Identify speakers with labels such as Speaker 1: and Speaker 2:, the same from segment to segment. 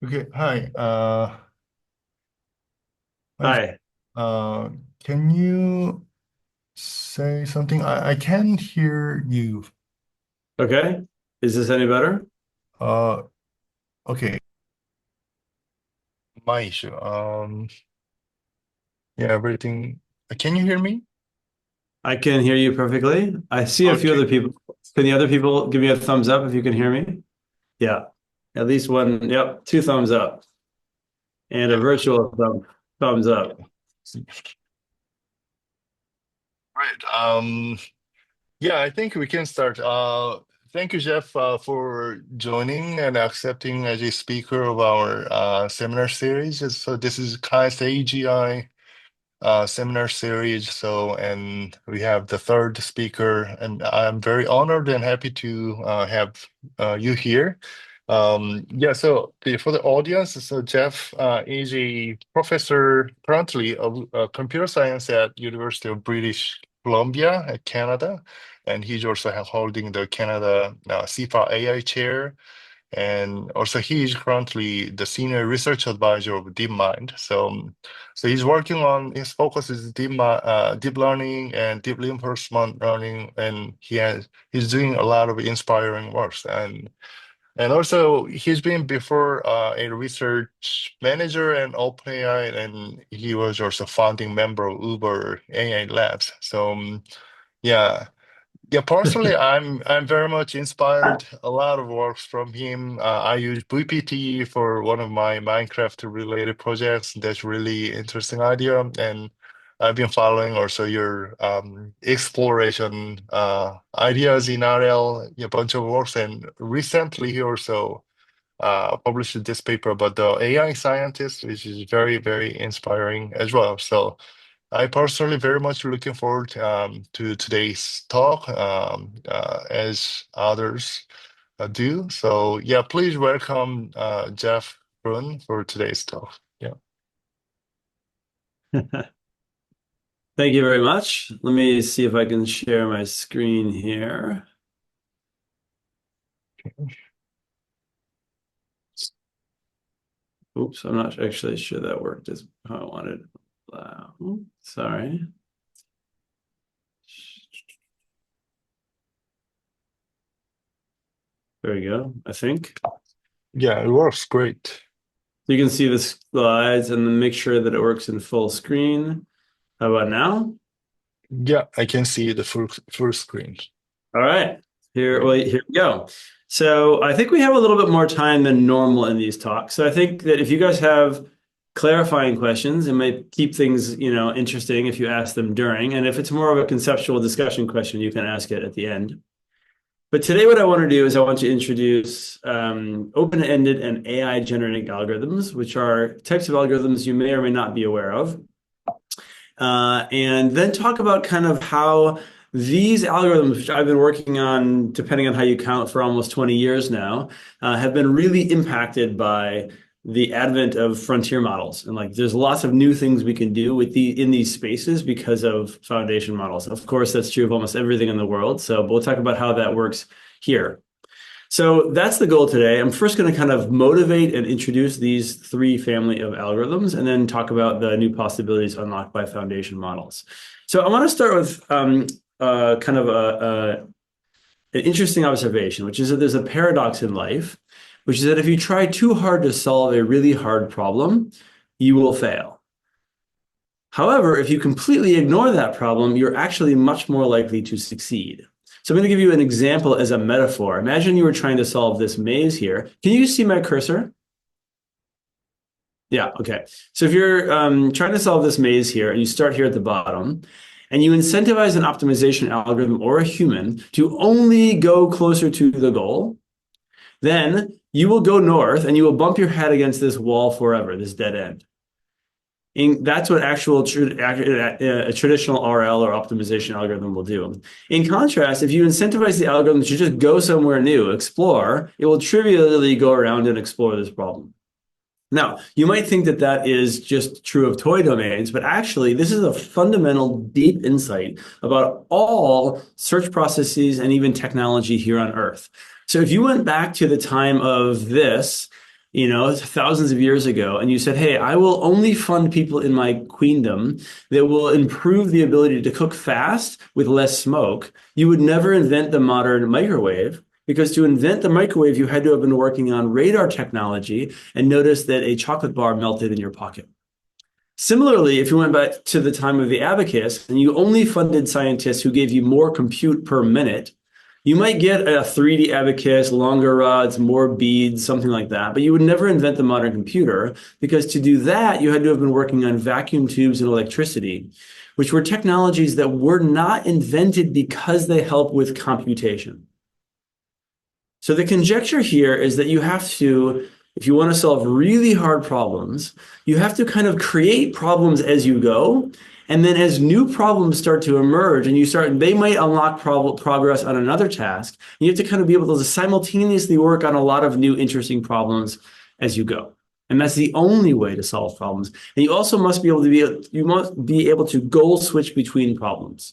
Speaker 1: Okay, hi. Hi.
Speaker 2: Hi.
Speaker 1: Uh, can you say something? I can't hear you.
Speaker 2: Okay. Is this any better?
Speaker 1: Uh, okay, my issue. Yeah, everything. Can you hear me?
Speaker 2: I can hear you perfectly. I see a few
Speaker 1: Okay.
Speaker 2: other people. Can the other people give me a thumbs up if you can hear me? Yeah. At least one. Yep. Two thumbs up and a
Speaker 1: Yeah.
Speaker 2: virtual thumbs up.
Speaker 1: Yeah. Right. Yeah, I think we can start. Thank you, Jeff, for joining and accepting as a speaker of our seminar series. So this is KAIST AGI seminar series. So, and we have the third speaker, and I'm very honored and happy to have you here. Yeah, so for the audience, so Jeff is a professor currently of computer science at University of British Columbia at Canada, and he's also holding the Canada CFA AI chair. And also, he is currently the senior research advisor of DeepMind. So he's working on his focus is deep learning and deep reinforcement learning, and he's doing a lot of inspiring works. And also, he's been before a research manager at OpenAI, and he was also founding member of Uber AI Labs. Yeah. Yeah, personally, I'm very much inspired. A lot of works from him. I use VPT for one of my Minecraft related projects. That's really interesting idea, and I've been following also your exploration ideas in RL, a bunch of works, and recently he also published this paper about the AI scientist, which is very, very inspiring as well. So. I personally very much looking forward to today's talk, as others do. So yeah, please welcome Jeff Brun for today's talk. Yeah.
Speaker 2: Thank you very much. Let me see if I can share my screen here. Oops, I'm not actually sure that worked as how I wanted. Sorry. There we go, I think.
Speaker 1: Yeah, it works great.
Speaker 2: You can see the slides and then make sure that it works in full screen. How about now?
Speaker 1: Yeah, I can see the full screen.
Speaker 2: All right.
Speaker 1: Great.
Speaker 2: Here we go. So I think we have a little bit more time than normal in these talks. So I think that if you guys have clarifying questions, it might keep things, interesting if you ask them during. And if it's more of a conceptual discussion question, you can ask it at the end. But today, what I want to do is I want to introduce open-ended and AI-generating algorithms, which are types of algorithms you may or may not be aware of. And then talk about kind of how these algorithms, which I've been working on, depending on how you count, for almost 20 years now, have been really impacted by the advent of frontier models. And like, there's lots of new things we can do with in these spaces because of foundation models. Of course, that's true of almost everything in the world. So, but we'll talk about how that works here. So that's the goal today. I'm first going to kind of motivate and introduce these three family of algorithms and then talk about the new possibilities unlocked by foundation models. So I want to start with kind of an interesting observation, which is that there's a paradox in life, which is that if you try too hard to solve a really hard problem, you will fail. However, if you completely ignore that problem, you're actually much more likely to succeed. So I'm going to give you an example as a metaphor. Imagine you were trying to solve this maze here. Can you see my cursor? Yeah, okay. So if you're trying to solve this maze here, and you start here at the bottom, and you incentivize an optimization algorithm or a human to only go closer to the goal, then you will go north and you will bump your head against this wall forever, this dead end. That's what a traditional RL or optimization algorithm will do. In contrast, if you incentivize the algorithm to just go somewhere new, explore, it will trivially go around and explore this problem. Now, you might think that that is just true of toy domains, but actually, this is a fundamental, deep insight about all search processes and even technology here on Earth. So if you went back to the time of this, thousands of years ago, and you said, hey, I will only fund people in my queendom that will improve the ability to cook fast with less smoke, you would never invent the modern microwave. Because to invent the microwave, you had to have been working on radar technology and notice that a chocolate bar melted in your pocket. Similarly, if you went back to the time of the abacus and you only funded scientists who gave you more compute per minute, you might get a 3D abacus, longer rods, more beads, something like that, but you would never invent the modern computer because to do that, you had to have been working on vacuum tubes and electricity, which were technologies that were not invented because they help with computation. So the conjecture here is that you have to, if you want to solve really hard problems, you have to kind of create problems as you go. And then as new problems start to emerge and they might unlock progress on another task. You have to kind of be able to simultaneously work on a lot of new interesting problems as you go. And that's the only way to solve problems. And you also must be able to goal switch between problems.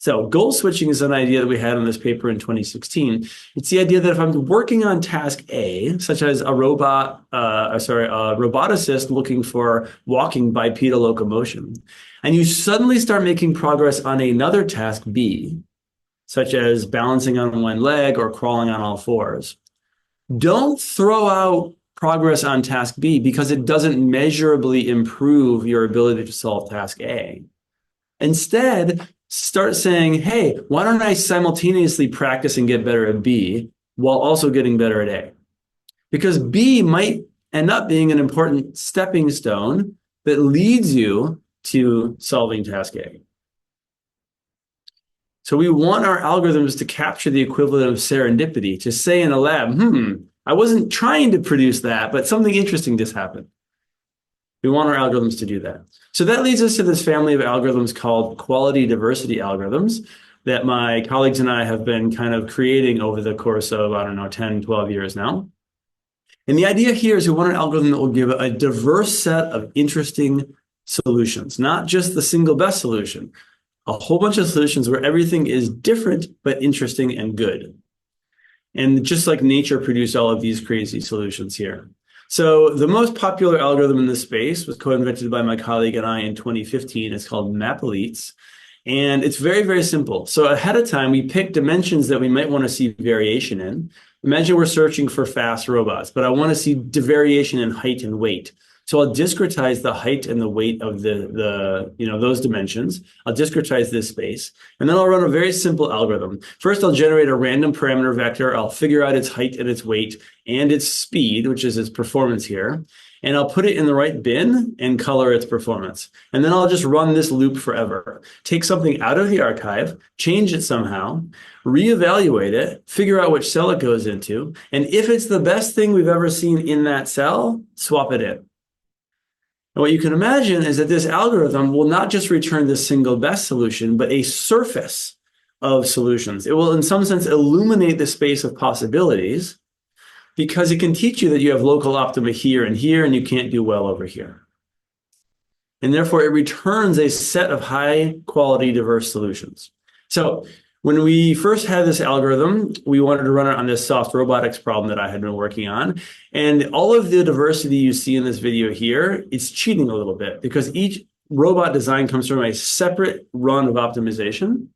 Speaker 2: So goal switching is an idea that we had in this paper in 2016. It's the idea that if I'm working on task A, such as a roboticist looking for walking bipedal locomotion, and you suddenly start making progress on another task B, such as balancing on one leg or crawling on all fours, don't throw out progress on task B because it doesn't measurably improve your ability to solve task A. Instead, start saying, hey, why don't I simultaneously practice and get better at B while also getting better at A? Because B might end up being an important stepping stone that leads you to solving task A. So we want our algorithms to capture the equivalent of serendipity, to say in a lab, I wasn't trying to produce that, but something interesting just happened. We want our algorithms to do that. So that leads us to this family of algorithms called quality diversity algorithms that my colleagues and I have been kind of creating over the course of, 10, 12 years now. And the idea here is we want an algorithm that will give a diverse set of interesting solutions, not just the single best solution, a whole bunch of solutions where everything is different, but interesting and good. And just like nature produced all of these crazy solutions here. So the most popular algorithm in this space was co-invented by my colleague and I in 2015. It's called map-elites. And it's very, very simple. So ahead of time, we pick dimensions that we might want to see variation in. Imagine we're searching for fast robots, but I want to see variation in height and weight. So I'll discretize the height and the weight of those dimensions. I'll discretize this space, and then I'll run a very simple algorithm. First, I'll generate a random parameter vector. I'll figure out its height and its weight and its speed, which is its performance here. And I'll put it in the right bin and color its performance. And then I'll just run this loop forever. Take something out of the archive, change it somehow, reevaluate it, figure out which cell it goes into. And if it's the best thing we've ever seen in that cell, swap it in. And what you can imagine is that this algorithm will not just return the single best solution, but a surface of solutions. It will, in some sense, illuminate the space of possibilities because it can teach you that you have local optima here, and you can't do well over here. And therefore, it returns a set of high-quality, diverse solutions. So when we first had this algorithm, we wanted to run it on this soft robotics problem that I had been working on. And all of the diversity you see in this video here, it's cheating a little bit because each robot design comes from a separate run of optimization.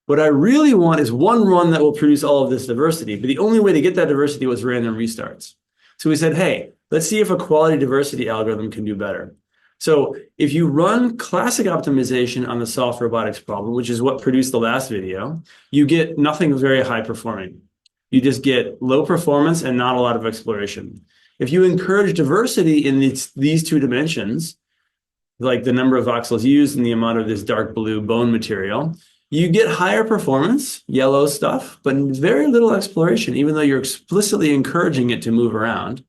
Speaker 2: What I really want is one run that will produce all of this diversity, but the only way to get that diversity was random restarts. So we said, hey, let's see if a quality diversity algorithm can do better. So if you run classic optimization on the soft robotics problem, which is what produced the last video, you get nothing very high performing. You just get low performance and not a lot of exploration. If you encourage diversity in these two dimensions, like the number of voxels used and the amount of this dark blue bone material, you get higher performance, yellow stuff, but very little exploration, even though you're explicitly encouraging it to move around.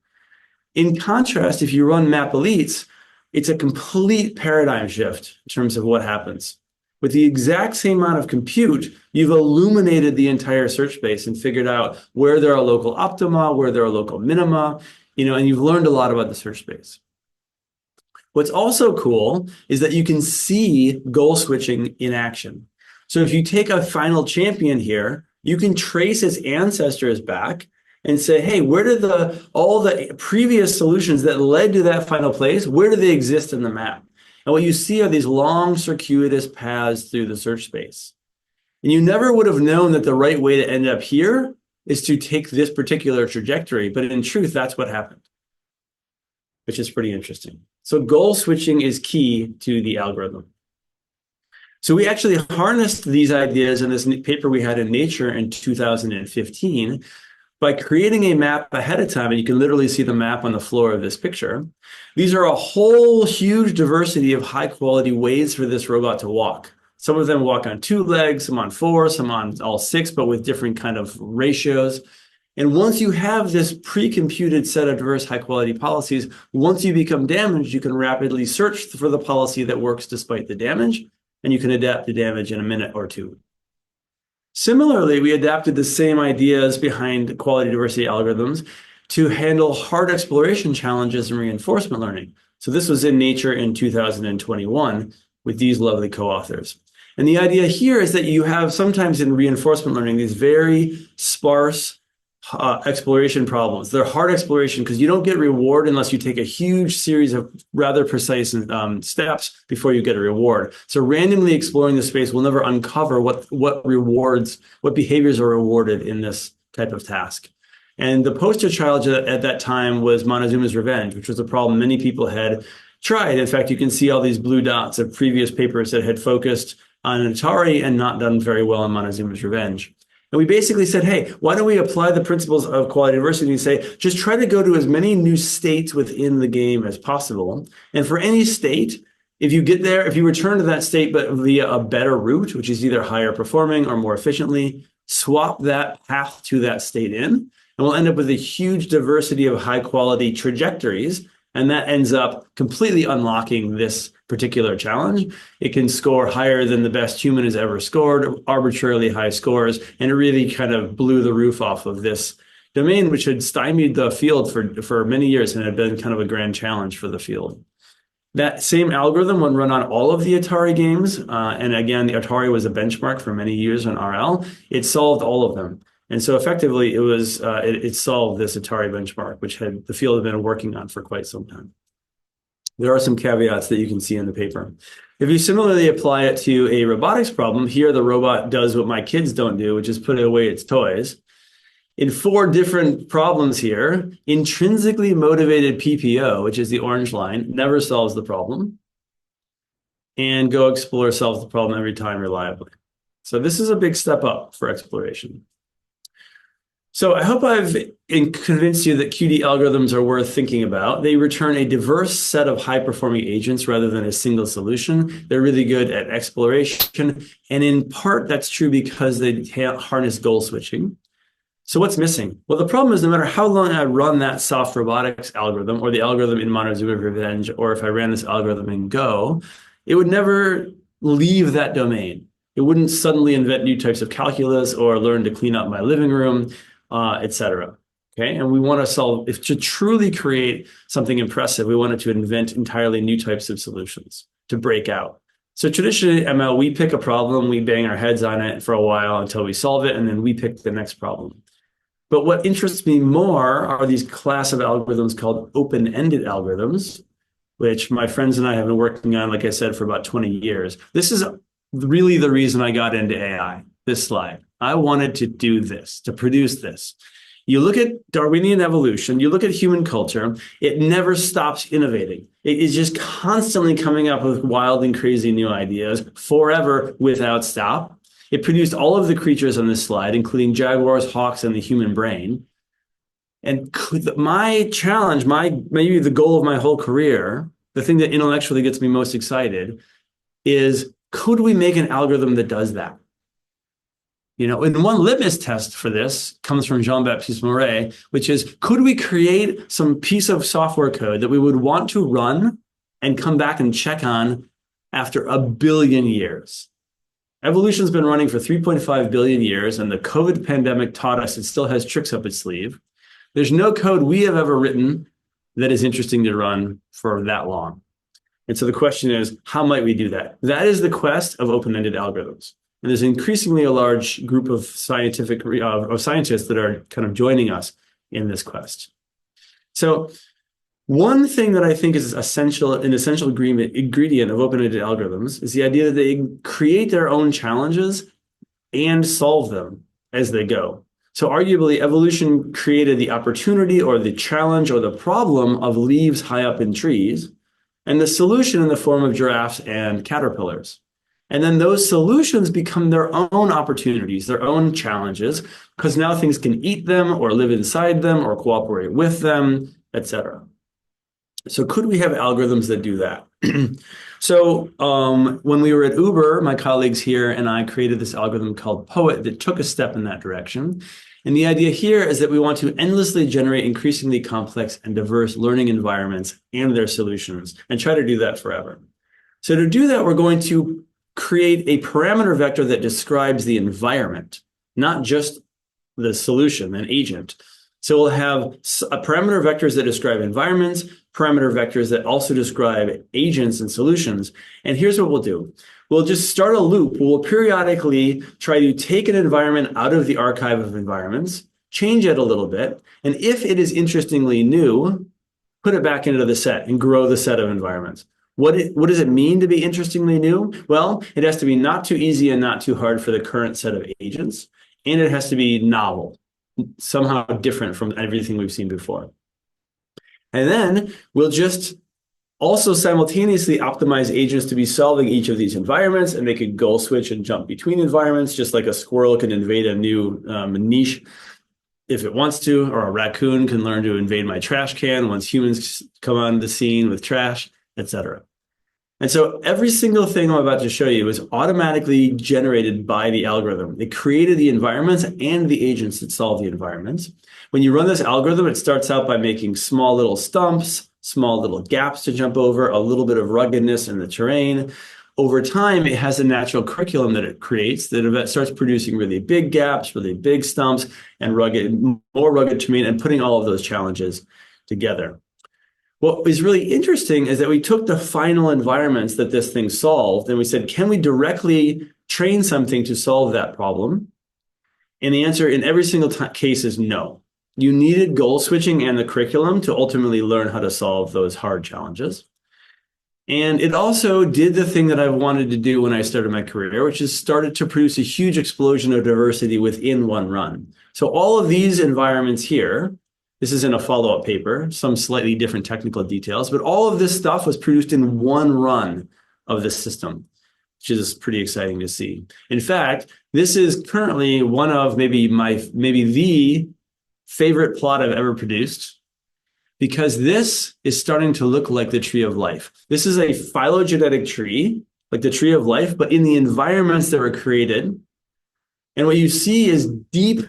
Speaker 2: In contrast, if you run map-elites, it's a complete paradigm shift in terms of what happens. With the exact same amount of compute, you've illuminated the entire search space and figured out where there are local optima, where there are local minima, and you've learned a lot about the search space. What's also cool is that you can see goal switching in action. So if you take a final champion here, you can trace its ancestors back and say, hey, where did all the previous solutions that led to that final place, where do they exist in the map? And what you see are these long circuitous paths through the search space. And you never would have known that the right way to end up here is to take this particular trajectory. But in truth, that's what happened, which is pretty interesting. So goal switching is key to the algorithm. So we actually harnessed these ideas in this paper we had in Nature in 2015 by creating a map ahead of time. And you can literally see the map on the floor of this picture. These are a whole huge diversity of high quality ways for this robot to walk. Some of them walk on 2 legs, some on 4, some on all 6, but with different kind of ratios. And once you have this pre-computed set of diverse high-quality policies, once you become damaged, you can rapidly search for the policy that works despite the damage, and you can adapt the damage in a minute or two. Similarly, we adapted the same ideas behind quality diversity algorithms to handle hard exploration challenges in reinforcement learning. So this was in Nature in 2021 with these lovely co-authors. And the idea here is that you have sometimes in reinforcement learning these very sparse exploration problems. They're hard exploration because you don't get reward unless you take a huge series of rather precise steps before you get a reward. So randomly exploring the space will never uncover what behaviors are rewarded in this type of task. And the poster child at that time was Montezuma's Revenge, which was a problem many people had tried. In fact, you can see all these blue dots of previous papers that had focused on Atari and not done very well in Montezuma's Revenge. And we basically said, hey, why don't we apply the principles of quality diversity and say, just try to go to as many new states within the game as possible. And for any state, if you get there, if you return to that state, but via a better route, which is either higher performing or more efficiently, swap that path to that state in, and we'll end up with a huge diversity of high quality trajectories. And that ends up completely unlocking this particular challenge. It can score higher than the best human has ever scored, arbitrarily high scores, and it really kind of blew the roof off of this domain, which had stymied the field for many years and had been kind of a grand challenge for the field. That same algorithm would run on all of the Atari games. And again, the Atari was a benchmark for many years on RL. It solved all of them. And so effectively, it solved this Atari benchmark, which the field had been working on for quite some time. There are some caveats that you can see in the paper. If you similarly apply it to a robotics problem, here the robot does what my kids don't do, which is put away its toys. In 4 different problems here, intrinsically motivated PPO, which is the orange line, never solves the problem. And Go Explore solves the problem every time reliably. So this is a big step up for exploration. So I hope I've convinced you that QD algorithms are worth thinking about. They return a diverse set of high-performing agents rather than a single solution. They're really good at exploration. And in part, that's true because they harness goal switching. So what's missing? Well, the problem is no matter how long I run that soft robotics algorithm or the algorithm in Montezuma's Revenge, or if I ran this algorithm in Go, it would never leave that domain. It wouldn't suddenly invent new types of calculus or learn to clean up my living room, etc. Okay, and we want to truly create something impressive, we wanted to invent entirely new types of solutions to break out. So traditionally, ML, we pick a problem, we bang our heads on it for a while until we solve it, and then we pick the next problem. But what interests me more are these class of algorithms called open-ended algorithms, which my friends and I have been working on, like I said, for about 20 years. This is really the reason I got into AI, this slide. I wanted to do this, to produce this. You look at Darwinian evolution, you look at human culture, it never stops innovating. It is just constantly coming up with wild and crazy new ideas forever without stop. It produced all of the creatures on this slide, including jaguars, hawks, and the human brain. And my challenge, maybe the goal of my whole career, the thing that intellectually gets me most excited is, could we make an algorithm that does that? You know, and one litmus test for this comes from Jean-Baptiste Mouret, which is, could we create some piece of software code that we would want to run and come back and check on after 1 billion years? Evolution's been running for 3.5 billion years, and the COVID pandemic taught us it still has tricks up its sleeve. There's no code we have ever written that is interesting to run for that long. And so the question is, how might we do that? That is the quest of open-ended algorithms. And there's increasingly a large group of scientists that are kind of joining us in this quest. So one thing that I think is an essential ingredient of open-ended algorithms is the idea that they create their own challenges and solve them as they go. So arguably, evolution created the opportunity or the challenge or the problem of leaves high up in trees, and the solution in the form of giraffes and caterpillars. And then those solutions become their own opportunities, their own challenges, because now things can eat them or live inside them or cooperate with them, etc. So could we have algorithms that do that? So when we were at Uber, my colleagues here and I created this algorithm called Poet that took a step in that direction. And the idea here is that we want to endlessly generate increasingly complex and diverse learning environments and their solutions, and try to do that forever. So to do that, we're going to create a parameter vector that describes the environment, not just the solution, an agent. So we'll have parameter vectors that describe environments, parameter vectors that also describe agents and solutions. And here's what we'll do. We'll just start a loop. We'll periodically try to take an environment out of the archive of environments, change it a little bit, and if it is interestingly new, put it back into the set and grow the set of environments. What does it mean to be interestingly new? Well, it has to be not too easy and not too hard for the current set of agents, and it has to be novel, somehow different from everything we've seen before. And then we'll just also simultaneously optimize agents to be solving each of these environments, and they could goal switch and jump between environments, just like a squirrel can invade a new niche if it wants to, or a raccoon can learn to invade my trash can once humans come on the scene with trash, etc. And so every single thing I'm about to show you is automatically generated by the algorithm. It created the environments and the agents that solve the environments. When you run this algorithm, it starts out by making small little stumps, small little gaps to jump over, a little bit of ruggedness in the terrain. Over time, it has a natural curriculum that it creates that starts producing really big gaps, really big stumps, and more rugged terrain, and putting all of those challenges together. What is really interesting is that we took the final environments that this thing solved, and we said, can we directly train something to solve that problem? And the answer in every single case is no. You needed goal switching and the curriculum to ultimately learn how to solve those hard challenges. And it also did the thing that I wanted to do when I started my career, which is started to produce a huge explosion of diversity within one run. So all of these environments here, this is in a follow-up paper, some slightly different technical details, but all of this stuff was produced in one run of the system, which is pretty exciting to see. In fact, this is currently one of maybe the favorite plot I've ever produced, because this is starting to look like the tree of life. This is a phylogenetic tree, like the tree of life, but in the environments that were created. And what you see is deep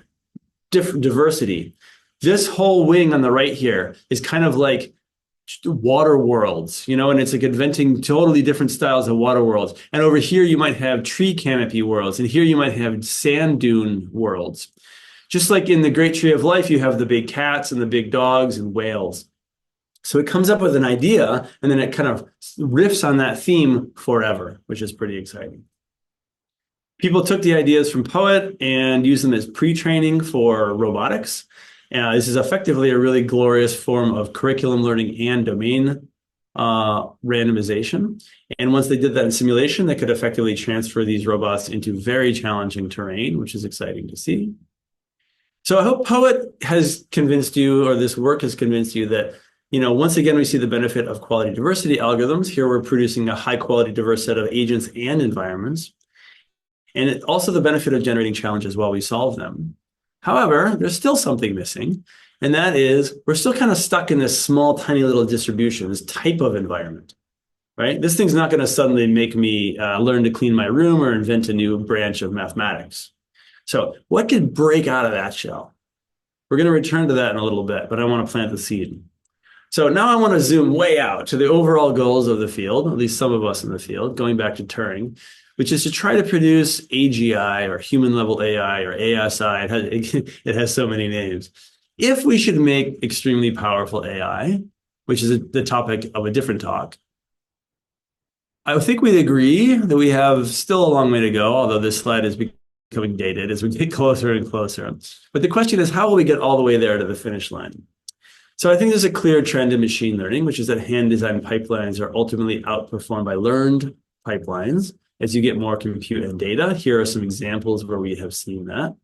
Speaker 2: diversity. This whole wing on the right here is kind of like water worlds, and it's like inventing totally different styles of water worlds. And over here, you might have tree canopy worlds, and here you might have sand dune worlds. Just like in the Great Tree of Life, you have the big cats and the big dogs and whales. So it comes up with an idea, and then it kind of riffs on that theme forever, which is pretty exciting. People took the ideas from Poet and used them as pre-training for robotics. This is effectively a really glorious form of curriculum learning and domain randomization. And once they did that in simulation, they could effectively transfer these robots into very challenging terrain, which is exciting to see. So I hope Poet has convinced you, or this work has convinced you that, once again, we see the benefit of quality diversity algorithms. Here we're producing a high quality diverse set of agents and environments. And also the benefit of generating challenges while we solve them. However, there's still something missing, and that is we're still kind of stuck in this small, tiny little distribution, this type of environment, right? This thing's not going to suddenly make me learn to clean my room or invent a new branch of mathematics. So what could break out of that shell? We're going to return to that in a little bit, but I want to plant the seed. So now I want to zoom way out to the overall goals of the field, at least some of us in the field, going back to Turing, which is to try to produce AGI or human level AI or ASI. It has so many names. If we should make extremely powerful AI, which is the topic of a different talk, I think we'd agree that we have still a long way to go, although this slide is becoming dated as we get closer and closer. But the question is, how will we get all the way there to the finish line? So I think there's a clear trend in machine learning, which is that hand-designed pipelines are ultimately outperformed by learned pipelines as you get more compute and data. Here are some examples where we have seen that.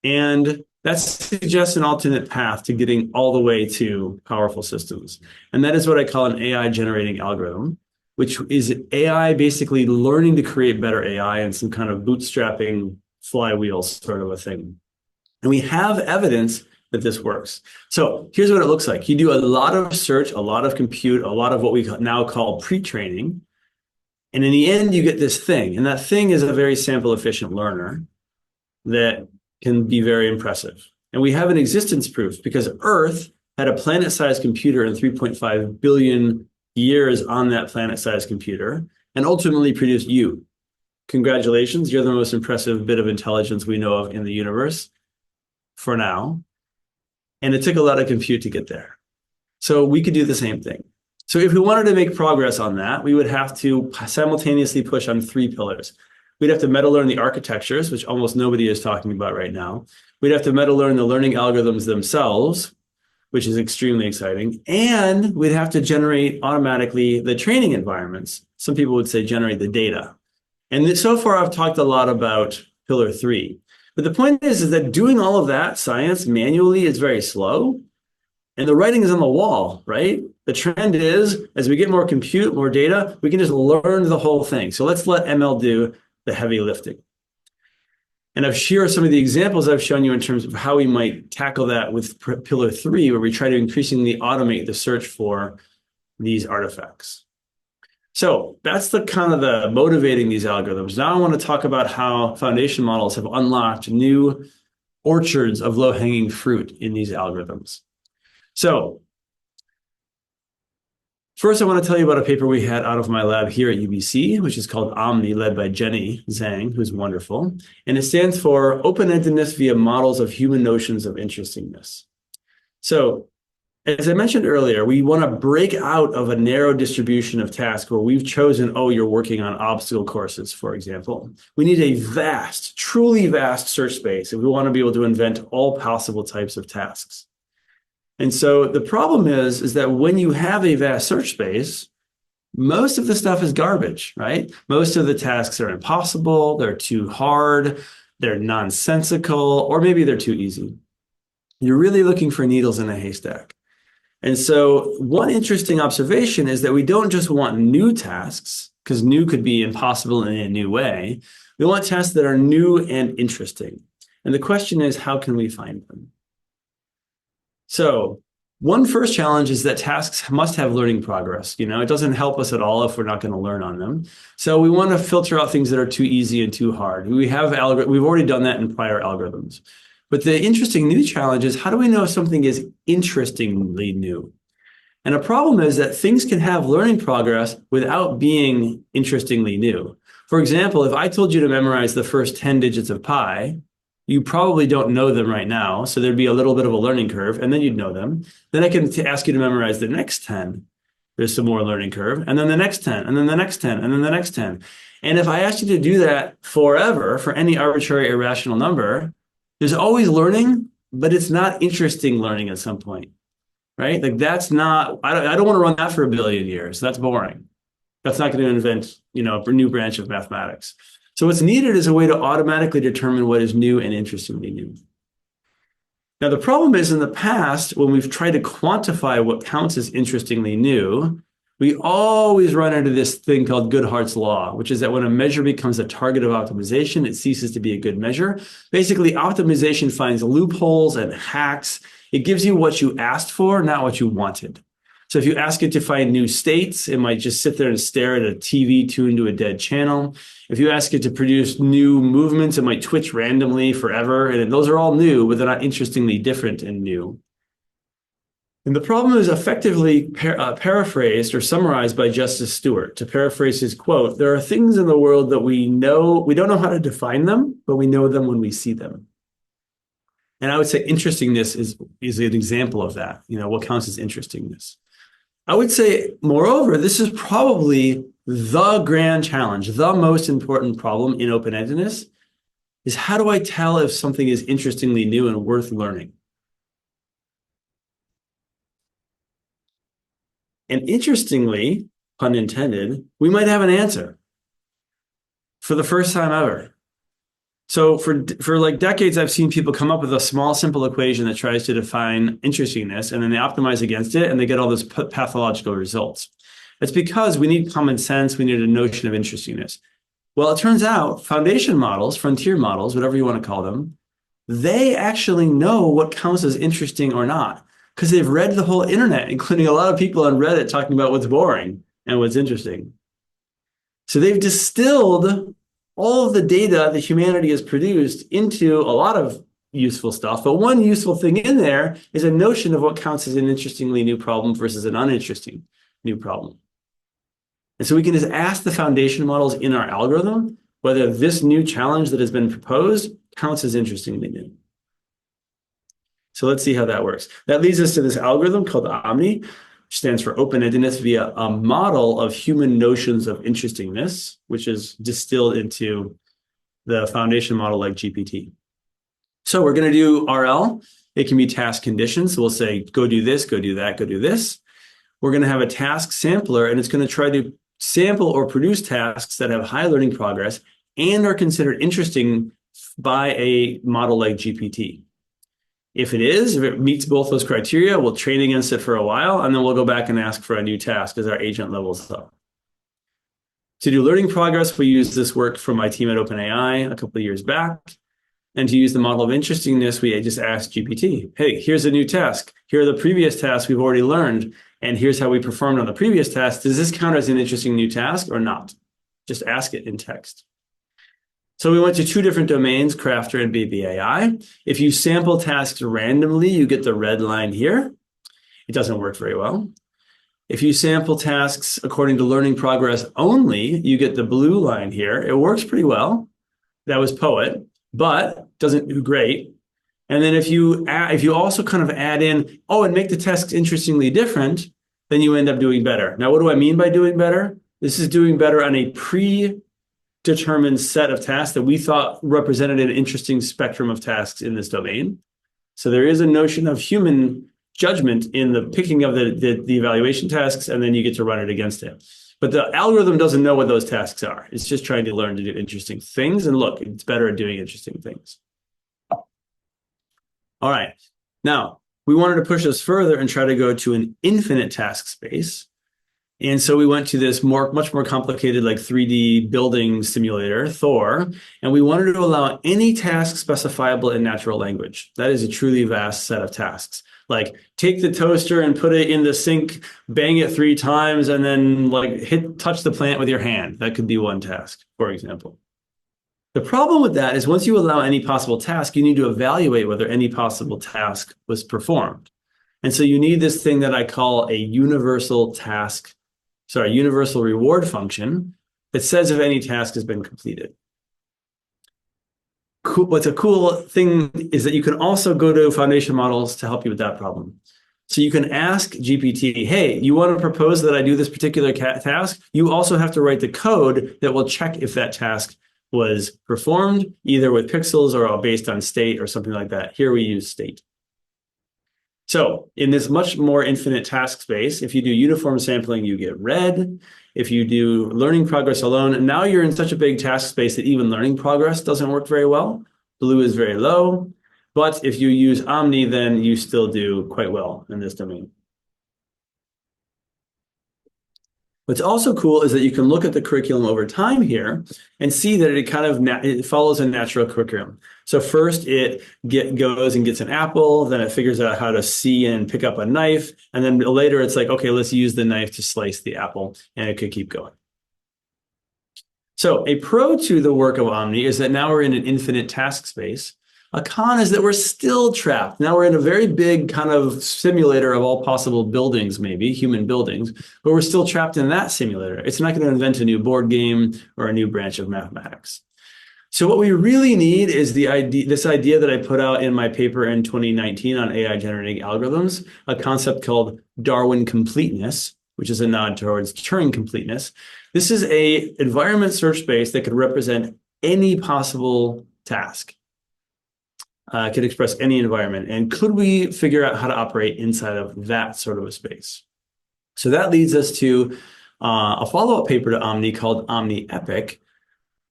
Speaker 2: And that suggests an alternate path to getting all the way to powerful systems. And that is what I call an AI generating algorithm, which is AI basically learning to create better AI and some kind of bootstrapping flywheel sort of a thing. And we have evidence that this works. So here's what it looks like. You do a lot of search, a lot of compute, a lot of what we now call pre-training. And in the end, you get this thing. And that thing is a very sample efficient learner that can be very impressive. And we have an existence proof because Earth had a planet-sized computer in 3.5 billion years on that planet-sized computer and ultimately produced you. Congratulations, you're the most impressive bit of intelligence we know of in the universe for now. And it took a lot of compute to get there. So we could do the same thing. So if we wanted to make progress on that, we would have to simultaneously push on 3 pillars. We'd have to meta-learn the architectures, which almost nobody is talking about right now. We'd have to meta-learn the learning algorithms themselves, which is extremely exciting. And we'd have to generate automatically the training environments. Some people would say generate the data. And so far, I've talked a lot about pillar 3. But the point is that doing all of that science manually is very slow. And the writing is on the wall, right? The trend is, as we get more compute, more data, we can just learn the whole thing. So let's let ML do the heavy lifting. And here are some of the examples I've shown you in terms of how we might tackle that with pillar 3, where we try to increasingly automate the search for these artifacts. So that's the kind of the motivating these algorithms. Now I want to talk about how foundation models have unlocked new orchards of low-hanging fruit in these algorithms. So first, I want to tell you about a paper we had out of my lab here at UBC, which is called Omni, led by Jenny Zhang, who's wonderful. And it stands for Open-Endedness via Models of Human Notions of Interestingness. So as I mentioned earlier, we want to break out of a narrow distribution of tasks where we've chosen, oh, you're working on obstacle courses, for example. We need a vast, truly vast search space if we want to be able to invent all possible types of tasks. And so the problem is that when you have a vast search space, most of the stuff is garbage, right? Most of the tasks are impossible, they're too hard, they're nonsensical, or maybe they're too easy. You're really looking for needles in a haystack. And so one interesting observation is that we don't just want new tasks, because new could be impossible in a new way. We want tasks that are new and interesting. And the question is, how can we find them? So one first challenge is that tasks must have learning progress. It doesn't help us at all if we're not going to learn on them. So we want to filter out things that are too easy and too hard. We've already done that in prior algorithms. But the interesting new challenge is, how do we know if something is interestingly new? And a problem is that things can have learning progress without being interestingly new. For example, if I told you to memorize the first 10 digits of pi, you probably don't know them right now, so there'd be a little bit of a learning curve, and then you'd know them. Then I can ask you to memorize the next 10. There's some more learning curve, and then the next 10, and then the next 10, and then the next 10. And if I asked you to do that forever for any arbitrary irrational number, there's always learning, but it's not interesting learning at some point, right? Like that's not, I don't want to run that for a billion years. That's boring. That's not going to invent, a new branch of mathematics. So what's needed is a way to automatically determine what is new and interestingly new. Now, the problem is in the past, when we've tried to quantify what counts as interestingly new, we always run into this thing called Goodhart's law, which is that when a measure becomes a target of optimization, it ceases to be a good measure. Basically, optimization finds loopholes and hacks. It gives you what you asked for, not what you wanted. So if you ask it to find new states, it might just sit there and stare at a TV tuned to a dead channel. If you ask it to produce new movements, it might twitch randomly forever. And those are all new, but they're not interestingly different and new. And the problem is effectively paraphrased or summarized by Justice Stewart. To paraphrase his quote, there are things in the world that we don't know how to define them, but we know them when we see them. And I would say interestingness is an example of that. What counts as interestingness? I would say, moreover, this is probably the grand challenge, the most important problem in open-endedness, is how do I tell if something is interestingly new and worth learning? And interestingly, pun intended, we might have an answer for the first time ever. So for like decades, I've seen people come up with a small, simple equation that tries to define interestingness, and then they optimize against it, and they get all those pathological results. It's because we need common sense. We need a notion of interestingness. Well, it turns out foundation models, frontier models, whatever you want to call them, they actually know what counts as interesting or not because they've read the whole internet, including a lot of people on Reddit talking about what's boring and what's interesting. So they've distilled all of the data that humanity has produced into a lot of useful stuff. But one useful thing in there is a notion of what counts as an interestingly new problem versus an uninteresting new problem. And so we can just ask the foundation models in our algorithm whether this new challenge that has been proposed counts as interestingly new. So let's see how that works. That leads us to this algorithm called Omni, which stands for open-endedness via a model of human notions of interestingness, which is distilled into the foundation model like GPT. So we're going to do RL. It can be task conditions. So we'll say, go do this, go do that, go do this. We're going to have a task sampler, and it's going to try to sample or produce tasks that have high learning progress and are considered interesting by a model like GPT. If it meets both those criteria, we'll train against it for a while, and then we'll go back and ask for a new task as our agent levels up. To do learning progress, we use this work from my team at OpenAI a couple of years back. And to use the model of interestingness, we just asked GPT, hey, here's a new task. Here are the previous tasks we've already learned. And here's how we performed on the previous task. Does this count as an interesting new task or not? Just ask it in text. So we went to two different domains, Crafter and Baby AI. If you sample tasks randomly, you get the red line here. It doesn't work very well. If you sample tasks according to learning progress only, you get the blue line here. It works pretty well. That was Poet, but doesn't do great. And then if you also kind of add in, and make the tasks interestingly different, then you end up doing better. Now, what do I mean by doing better? This is doing better on a predetermined set of tasks that we thought represented an interesting spectrum of tasks in this domain. So there is a notion of human judgment in the picking of the evaluation tasks, and then you get to run it against it. But the algorithm doesn't know what those tasks are. It's just trying to learn to do interesting things. And look, it's better at doing interesting things. All right. Now, we wanted to push this further and try to go to an infinite task space. And so we went to this much more complicated, like 3D building simulator, Thor, and we wanted to allow any task specifiable in natural language. That is a truly vast set of tasks. Like take the toaster and put it in the sink, bang it 3 times, and then touch the plant with your hand. That could be one task, for example. The problem with that is once you allow any possible task, you need to evaluate whether any possible task was performed. And so you need this thing that I call a universal reward function that says if any task has been completed. What's a cool thing is that you can also go to foundation models to help you with that problem. So you can ask GPT, hey, you want to propose that I do this particular task? You also have to write the code that will check if that task was performed, either with pixels or based on state or something like that. Here we use state. So in this much more infinite task space, if you do uniform sampling, you get red. If you do learning progress alone, now you're in such a big task space that even learning progress doesn't work very well. Blue is very low. But if you use Omni, then you still do quite well in this domain. What's also cool is that you can look at the curriculum over time here and see that it follows a natural curriculum. So first it goes and gets an apple, then it figures out how to see and pick up a knife, and then later it's like, okay, let's use the knife to slice the apple, and it could keep going. So a pro to the work of Omni is that now we're in an infinite task space. A con is that we're still trapped. Now we're in a very big kind of simulator of all possible buildings, maybe human buildings, but we're still trapped in that simulator. It's not going to invent a new board game or a new branch of mathematics. So what we really need is this idea that I put out in my paper in 2019 on AI generating algorithms, a concept called Darwin completeness, which is a nod towards Turing completeness. This is an environment search space that could represent any possible task. Could express any environment. And could we figure out how to operate inside of that sort of a space? So that leads us to a follow-up paper to Omni called Omni Epic,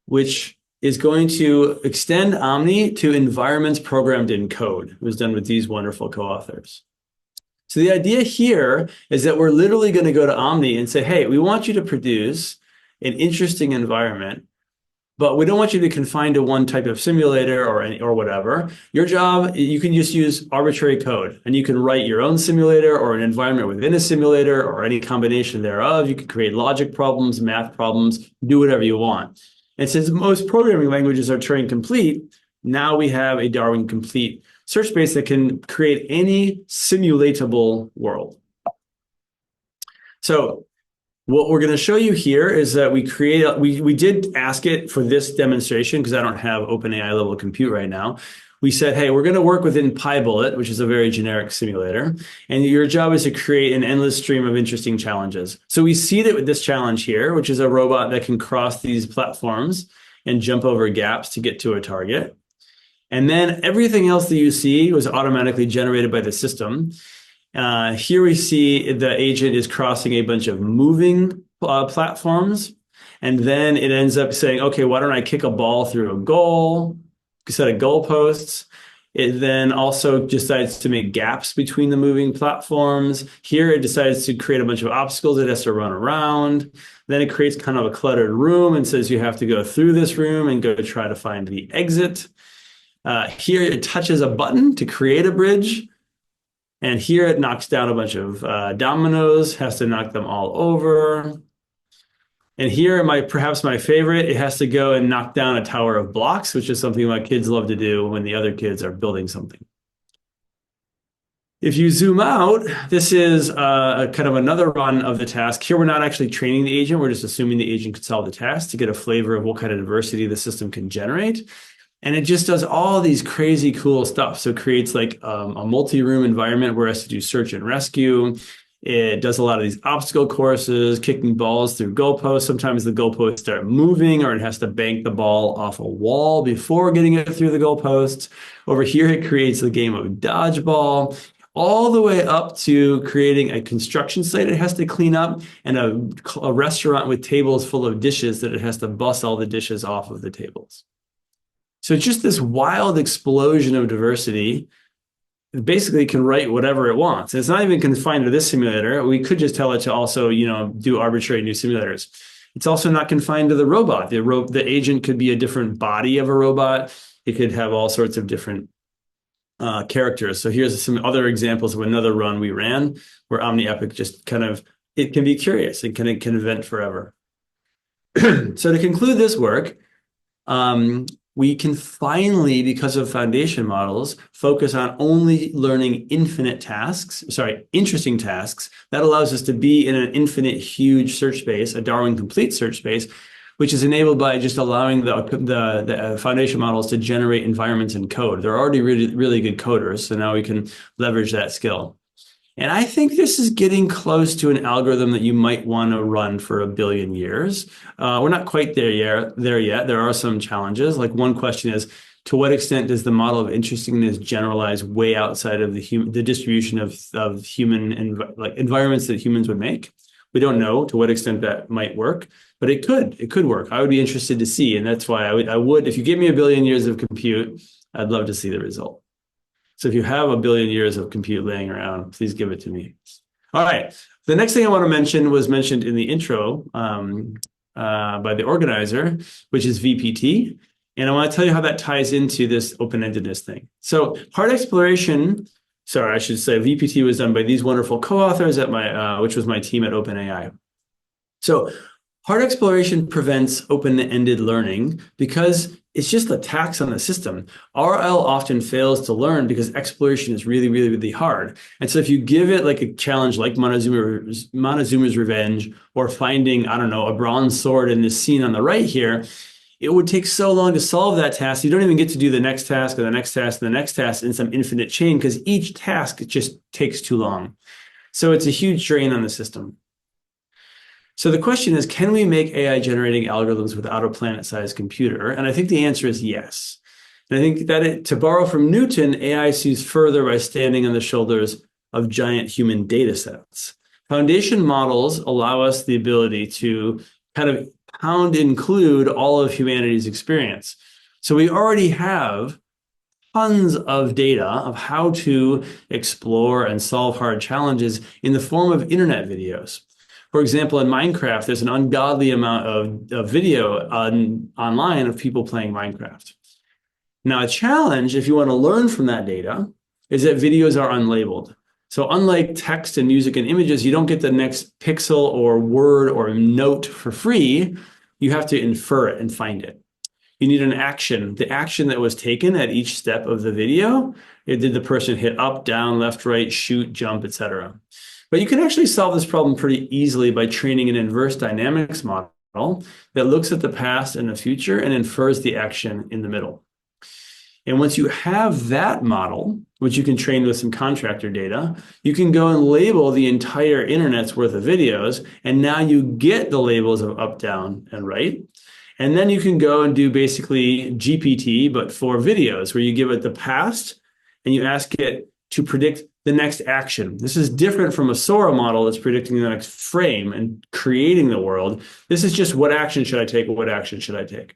Speaker 2: which is going to extend Omni to environments programmed in code. It was done with these wonderful co-authors. So the idea here is that we're literally going to go to Omni and say, hey, we want you to produce an interesting environment, but we don't want you to be confined to one type of simulator or whatever. Your job, you can just use arbitrary code, and you can write your own simulator or an environment within a simulator or any combination thereof. You can create logic problems, math problems, do whatever you want. And since most programming languages are Turing complete, now we have a Darwin complete search space that can create any simulatable world. So what we're going to show you here is that we did ask it for this demonstration because I don't have OpenAI level compute right now. We said, hey, we're going to work within PyBullet, which is a very generic simulator. And your job is to create an endless stream of interesting challenges. So we seed it with this challenge here, which is a robot that can cross these platforms and jump over gaps to get to a target. And then everything else that you see was automatically generated by the system. Here we see the agent is crossing a bunch of moving platforms. And then it ends up saying, okay, why don't I kick a ball through a goal, set of goalposts. It then also decides to make gaps between the moving platforms. Here it decides to create a bunch of obstacles it has to run around. Then it creates kind of a cluttered room and says you have to go through this room and go try to find the exit. Here it touches a button to create a bridge. And here it knocks down a bunch of dominoes, has to knock them all over. And here, perhaps my favorite, it has to go and knock down a tower of blocks, which is something my kids love to do when the other kids are building something. If you zoom out, this is a kind of another run of the task. Here, we're not actually training the agent. We're just assuming the agent could solve the task to get a flavor of what kind of diversity the system can generate. And it just does all these crazy cool stuff. So it creates like a multi-room environment where it has to do search and rescue. It does a lot of these obstacle courses, kicking balls through goalposts. Sometimes the goalposts start moving or it has to bank the ball off a wall before getting it through the goalposts. Over here, it creates the game of dodgeball, all the way up to creating a construction site it has to clean up and a restaurant with tables full of dishes that it has to bust all the dishes off of the tables. So just this wild explosion of diversity. It basically can write whatever it wants. It's not even confined to this simulator. We could just tell it to also, do arbitrary new simulators. It's also not confined to the robot. The agent could be a different body of a robot. It could have all sorts of different characters. So here's some other examples of another run we ran where Omni Epic just it can be curious. It can invent forever. So to conclude this work, we can finally, because of foundation models, focus on only learning interesting tasks. That allows us to be in an infinite, huge search space, a Darwin complete search space, which is enabled by just allowing the foundation models to generate environments in code. They're already really, really good coders, so now we can leverage that skill. And I think this is getting close to an algorithm that you might want to run for 1 billion years. We're not quite there yet. There are some challenges. Like one question is, to what extent does the model of interestingness generalize way outside of the distribution of human environments that humans would make? We don't know to what extent that might work, but it could work. I would be interested to see, and that's why I would, if you give me 1 billion years of compute, I'd love to see the result. So if you have 1 billion years of compute laying around, please give it to me. All right. The next thing I want to mention was mentioned in the intro by the organizer, which is VPT. And I want to tell you how that ties into this open-endedness thing. So hard exploration, I should say VPT was done by these wonderful co-authors which was my team at OpenAI. So hard exploration prevents open-ended learning because it's just a tax on the system. RL often fails to learn because exploration is really, really, really hard. And so if you give it like a challenge like Montezuma's Revenge or finding, a bronze sword in this scene on the right here, it would take so long to solve that task. You don't even get to do the next task or the next task and the next task in some infinite chain because each task just takes too long. So it's a huge drain on the system. So the question is, can we make AI generating algorithms without a planet-sized computer? And I think the answer is yes. And I think that to borrow from Newton, AI sees further by standing on the shoulders of giant human data sets. Foundation models allow us the ability to kind of include all of humanity's experience. So we already have tons of data of how to explore and solve hard challenges in the form of internet videos. For example, in Minecraft, there's an ungodly amount of video online of people playing Minecraft. Now, a challenge, if you want to learn from that data, is that videos are unlabeled. So unlike text and music and images, you don't get the next pixel or word or note for free. You have to infer it and find it. You need an action, the action that was taken at each step of the video. Did the person hit up, down, left, right, shoot, jump, etc. But you can actually solve this problem pretty easily by training an inverse dynamics model that looks at the past and the future and infers the action in the middle. And once you have that model, which you can train with some contractor data, you can go and label the entire internet's worth of videos. And now you get the labels of up, down, and right. And then you can go and do basically GPT, but for videos, where you give it the past and you ask it to predict the next action. This is different from a Sora model that's predicting the next frame and creating the world. This is just what action should I take? What action should I take?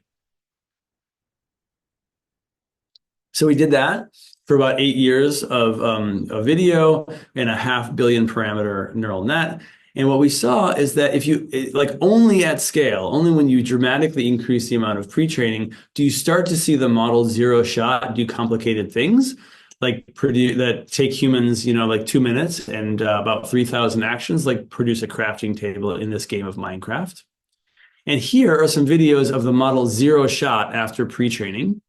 Speaker 2: So we did that for about 8 years of a video and a 500 million parameter neural net. And what we saw is that if you like only at scale, only when you dramatically increase the amount of pre-training, do you start to see the model zero shot do complicated things like that take humans, like 2 minutes and about 3,000 actions, like produce a crafting table in this game of Minecraft. And here are some videos of the model zero shot after pre-training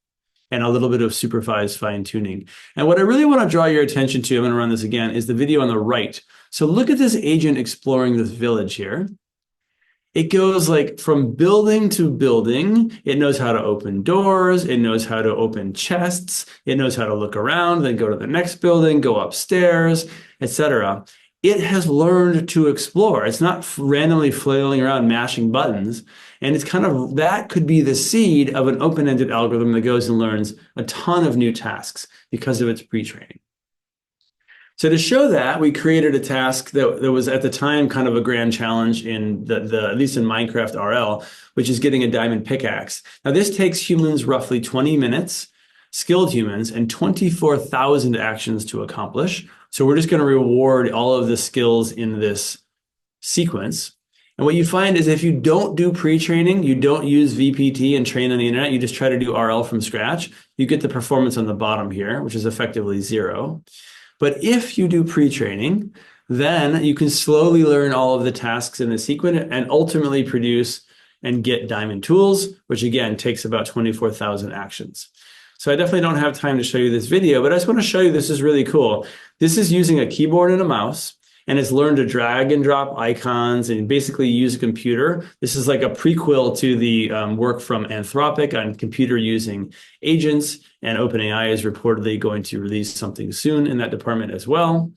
Speaker 2: and a little bit of supervised fine tuning. And what I really want to draw your attention to, I'm going to run this again, is the video on the right. So look at this agent exploring this village here. It goes like from building to building. It knows how to open doors. It knows how to open chests. It knows how to look around, then go to the next building, go upstairs, etc. It has learned to explore. It's not randomly flailing around mashing buttons. And it's kind of, that could be the seed of an open-ended algorithm that goes and learns a ton of new tasks because of its pre-training. So to show that, we created a task that was at the time kind of a grand challenge in the at least in Minecraft RL, which is getting a diamond pickaxe. Now this takes humans roughly 20 minutes, skilled humans, and 24,000 actions to accomplish. So we're just going to reward all of the skills in this sequence. And what you find is if you don't do pre-training, you don't use VPT and train on the internet, you just try to do RL from scratch, you get the performance on the bottom here, which is effectively 0. But if you do pre-training, then you can slowly learn all of the tasks in the sequence and ultimately produce and get diamond tools, which again takes about 24,000 actions. So I definitely don't have time to show you this video, but I just want to show you this is really cool. This is using a keyboard and a mouse, and it's learned to drag and drop icons and basically use a computer. This is like a prequel to the work from Anthropic on computer using agents, and OpenAI is reportedly going to release something soon in that department as well.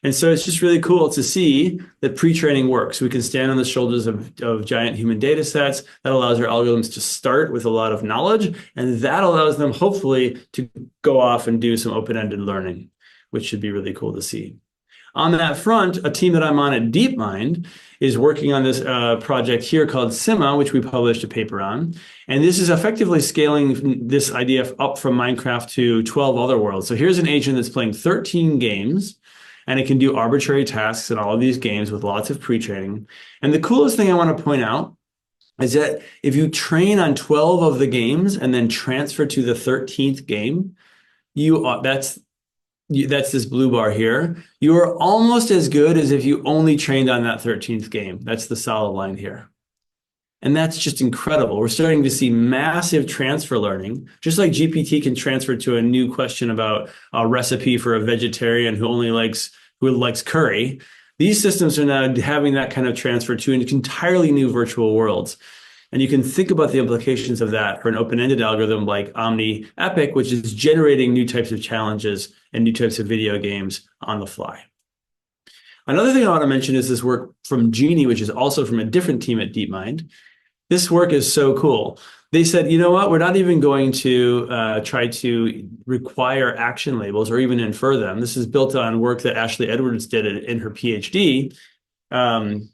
Speaker 2: And so it's just really cool to see that pre-training works. We can stand on the shoulders of giant human data sets. That allows our algorithms to start with a lot of knowledge, and that allows them hopefully to go off and do some open-ended learning, which should be really cool to see. On that front, a team that I'm on at DeepMind is working on this project here called Sima, which we published a paper on. And this is effectively scaling this idea up from Minecraft to 12 other worlds. So here's an agent that's playing 13 games, and it can do arbitrary tasks in all of these games with lots of pre-training. And the coolest thing I want to point out is that if you train on 12 of the games and then transfer to the 13th game, that's this blue bar here. You are almost as good as if you only trained on that 13th game. That's the solid line here. And that's just incredible. We're starting to see massive transfer learning, just like GPT can transfer to a new question about a recipe for a vegetarian who likes curry. These systems are now having that kind of transfer to entirely new virtual worlds. And you can think about the implications of that for an open-ended algorithm like Omni Epic, which is generating new types of challenges and new types of video games on the fly. Another thing I want to mention is this work from Genie, which is also from a different team at DeepMind. This work is so cool. they said, you know what, we're not even going to try to require action labels or even infer them. This is built on work that Ashley Edwards did in her PhD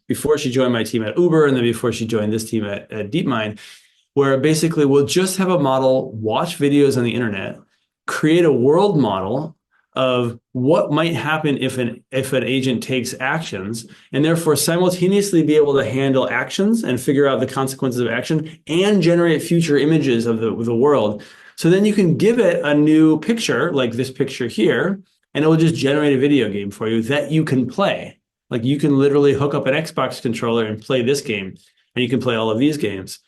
Speaker 2: before she joined my team at Uber and then before she joined this team at DeepMind, where basically we'll just have a model watch videos on the internet, create a world model of what might happen if an agent takes actions, and therefore simultaneously be able to handle actions and figure out the consequences of action and generate future images of the world. So then you can give it a new picture, like this picture here, and it will just generate a video game for you that you can play. Like you can literally hook up an Xbox controller and play this game, and you can play all of these games.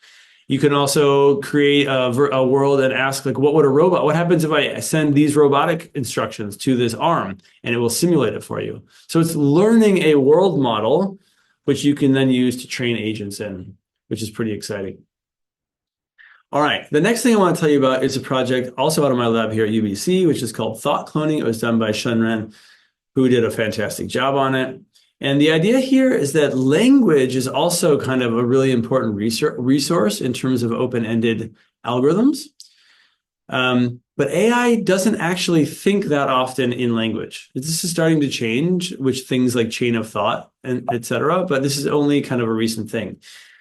Speaker 2: You can also create a world and ask, like, what happens if I send these robotic instructions to this arm, and it will simulate it for you. So it's learning a world model, which you can then use to train agents in, which is pretty exciting. All right, the next thing I want to tell you about is a project also out of my lab here at UBC, which is called thought cloning. It was done by Shunren, who did a fantastic job on it. And the idea here is that language is also kind of a really important resource in terms of open-ended algorithms. But AI doesn't actually think that often in language. This is starting to change, which things like chain of thought and et cetera, but this is only kind of a recent thing.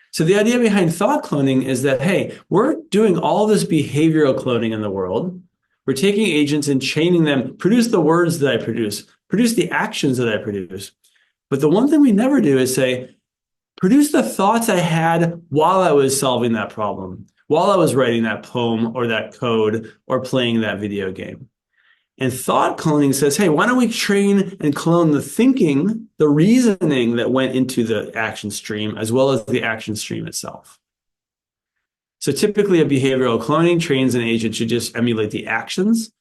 Speaker 2: So the idea behind thought cloning is that, hey, we're doing all this behavioral cloning in the world. We're taking agents and chaining them, produce the words that I produce the actions that I produce. But the one thing we never do is say, produce the thoughts I had while I was solving that problem, while I was writing that poem or that code or playing that video game. And thought cloning says, hey, why don't we train and clone the thinking, the reasoning that went into the action stream, as well as the action stream itself. So typically a behavioral cloning trains an agent to just emulate the actions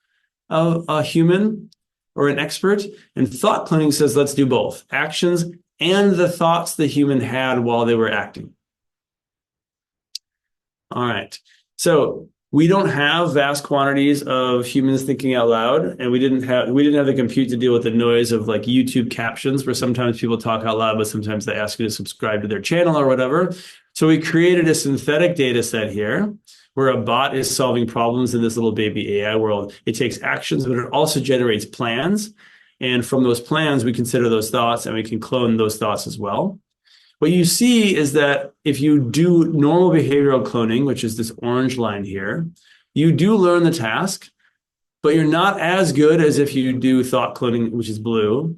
Speaker 2: of a human or an expert. And thought cloning says, let's do both actions and the thoughts the human had while they were acting. All right. So we don't have vast quantities of humans thinking out loud, and we didn't have the compute to deal with the noise of like YouTube captions, where sometimes people talk out loud, but sometimes they ask you to subscribe to their channel or whatever. So we created a synthetic data set here where a bot is solving problems in this little baby AI world. It takes actions, but it also generates plans. And from those plans, we consider those thoughts and we can clone those thoughts as well. What you see is that if you do normal behavioral cloning, which is this orange line here, you do learn the task, but you're not as good as if you do thought cloning, which is blue.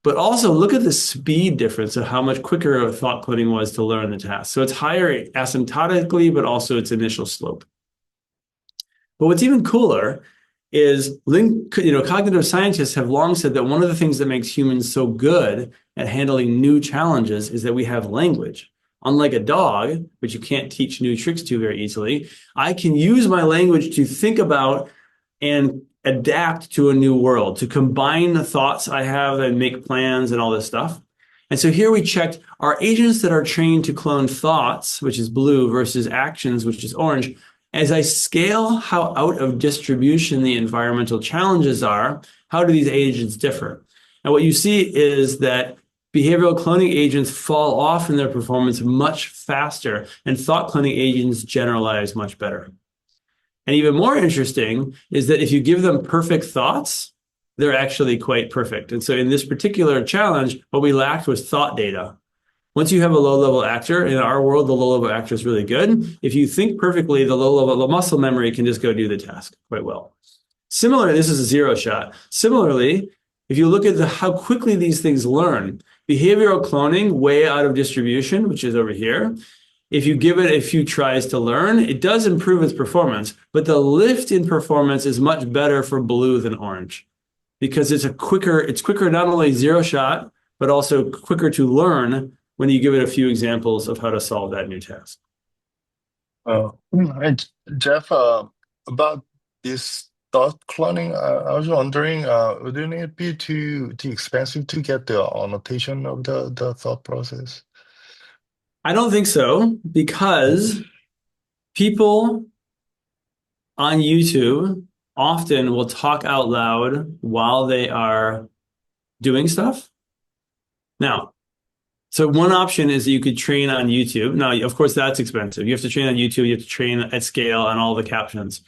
Speaker 2: But also look at the speed difference of how much quicker thought cloning was to learn the task. So it's higher asymptotically, but also its initial slope. But what's even cooler is cognitive scientists have long said that one of the things that makes humans so good at handling new challenges is that we have language. Unlike a dog, which you can't teach new tricks to very easily, I can use my language to think about and adapt to a new world, to combine the thoughts I have and make plans and all this stuff. And so here we checked our agents that are trained to clone thoughts, which is blue, versus actions, which is orange. As I scale how out of distribution the environmental challenges are, how do these agents differ? And what you see is that behavioral cloning agents fall off in their performance much faster, and thought cloning agents generalize much better. And even more interesting is that if you give them perfect thoughts, they're actually quite perfect. And so in this particular challenge, what we lacked was thought data. Once you have a low-level actor, in our world, the low-level actor is really good. If you think perfectly, the muscle memory can just go do the task quite well. Similarly, this is a zero shot. Similarly, if you look at how quickly these things learn, behavioral cloning way out of distribution, which is over here, if you give it a few tries to learn, it does improve its performance, but the lift in performance is much better for blue than orange because it's quicker, not only zero shot, but also quicker to learn when you give it a few examples of how to solve that new task.
Speaker 1: And Jeff, about this thought cloning, I was wondering, wouldn't it be too expensive to get the annotation of the thought process?
Speaker 2: I don't think so because people on YouTube often will talk out loud while they are doing stuff. Now, So one option is that you could train on YouTube. Now, of course, that's expensive. You have to train on YouTube. You have to train at scale on all the captions.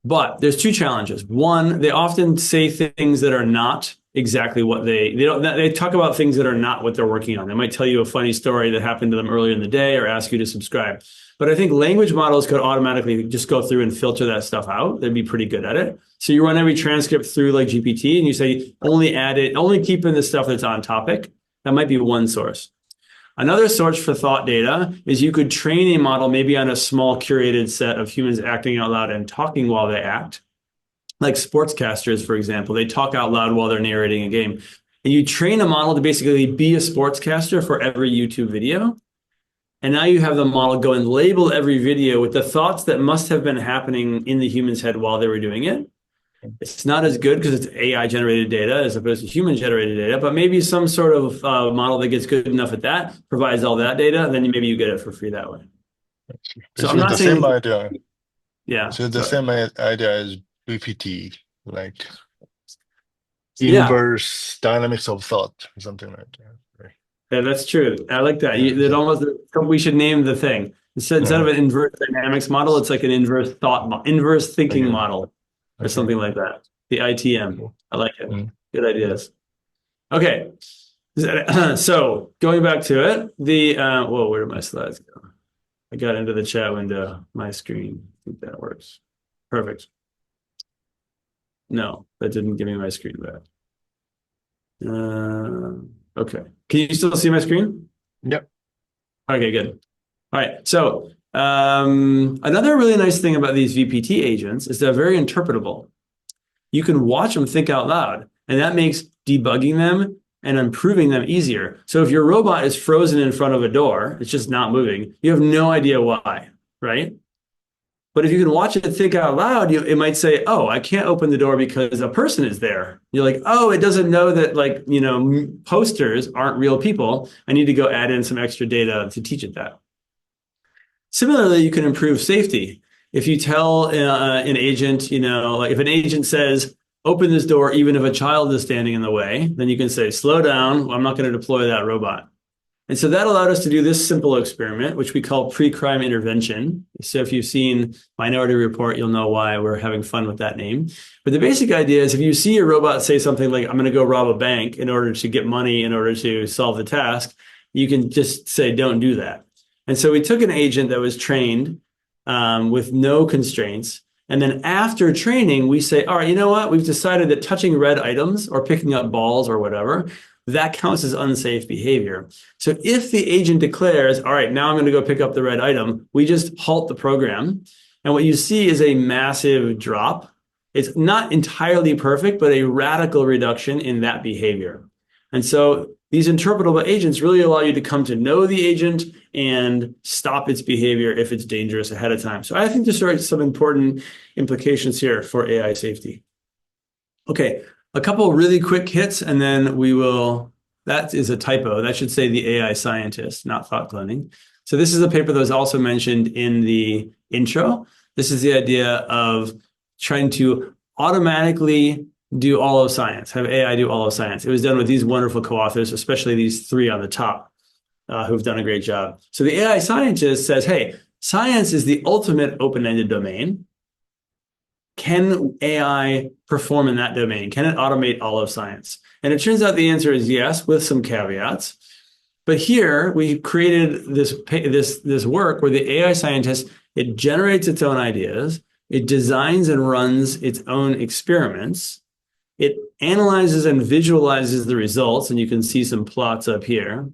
Speaker 2: But there's two challenges. One, they often say things that are not exactly what they don't they talk about things that are not what they're working on. They might tell you a funny story that happened to them earlier in the day or ask you to subscribe. But I think language models could automatically just go through and filter that stuff out. They'd be pretty good at it. So you run every transcript through like GPT and you say only add it, only keep in the stuff that's on topic. That might be one source. Another source for thought data is you could train a model maybe on a small curated set of humans acting out loud and talking while they act. Like sportscasters, for example, they talk out loud while they're narrating a game. And you train a model to basically be a sportscaster for every YouTube video. And now you have the model go and label every video with the thoughts that must have been happening in the human's head while they were doing it. It's not as good because it's AI generated data as opposed to human generated data, but maybe some sort of model that gets good enough at that provides all that data, and then maybe you get it for free that way. So
Speaker 1: This
Speaker 2: I'm
Speaker 1: is
Speaker 2: not
Speaker 1: the same
Speaker 2: saying,
Speaker 1: idea.
Speaker 2: yeah,
Speaker 1: This is the
Speaker 2: sorry.
Speaker 1: same idea as BPT, like
Speaker 2: Yeah,
Speaker 1: inverse dynamics of thought, or something like that. Right.
Speaker 2: yeah, that's true. I like that.
Speaker 1: Yeah,
Speaker 2: That almost we should name the thing instead of
Speaker 1: yeah.
Speaker 2: an inverse dynamics model, it's like an inverse inverse thinking
Speaker 1: Okay,
Speaker 2: model or
Speaker 1: okay,
Speaker 2: something like that. The ITM.
Speaker 1: cool.
Speaker 2: I like it.
Speaker 1: Mm,
Speaker 2: Good ideas. Okay. So going back to it, the whoa, where did my slides go? I got into the chat window, my screen. I think that works. Perfect. No, that didn't give me my screen back. Okay. Can you still see my screen?
Speaker 1: yep.
Speaker 2: Okay, good. All right. So another really nice thing about these VPT agents is they're very interpretable. You can watch them think out loud, and that makes debugging them and improving them easier. So if your robot is frozen in front of a door, it's just not moving, you have no idea why, right? But if you can watch it think out loud, it might say, "Oh, I can't open the door because a person is there." You're like, "Oh, it doesn't know that posters aren't real people. I need to go add in some extra data to teach it that." Similarly, you can improve safety. If you tell an agent, like if an agent says, "Open this door even if a child is standing in the way," then you can say, "Slow down. I'm not going to deploy that robot." And so that allowed us to do this simple experiment, which we call pre-crime intervention. So if you've seen Minority Report, you'll know why we're having fun with that name. But the basic idea is if you see a robot say something like, "I'm going to go rob a bank in order to get money in order to solve the task," you can just say, "Don't do that." And so we took an agent that was trained with no constraints. And then after training, we say, "All right, you know what? We've decided that touching red items or picking up balls or whatever, that counts as unsafe behavior." So if the agent declares, "All right, now I'm going to go pick up the red item," we just halt the program. And what you see is a massive drop. It's not entirely perfect, but a radical reduction in that behavior. And so these interpretable agents really allow you to come to know the agent and stop its behavior if it's dangerous ahead of time. So I think there are some important implications here for AI safety. Okay, a couple really quick hits, and then we will. That is a typo. That should say the AI scientist, not thought cloning. So this is a paper that was also mentioned in the intro. This is the idea of trying to automatically do all of science, have AI do all of science. It was done with these wonderful co-authors, especially these three on the top, who've done a great job. So the AI scientist says, "Hey, science is the ultimate open-ended domain. Can AI perform in that domain? Can it automate all of science?" And it turns out the answer is yes, with some caveats. But here we created this work where the AI scientist, it generates its own ideas, it designs and runs its own experiments, it analyzes and visualizes the results, and you can see some plots up here.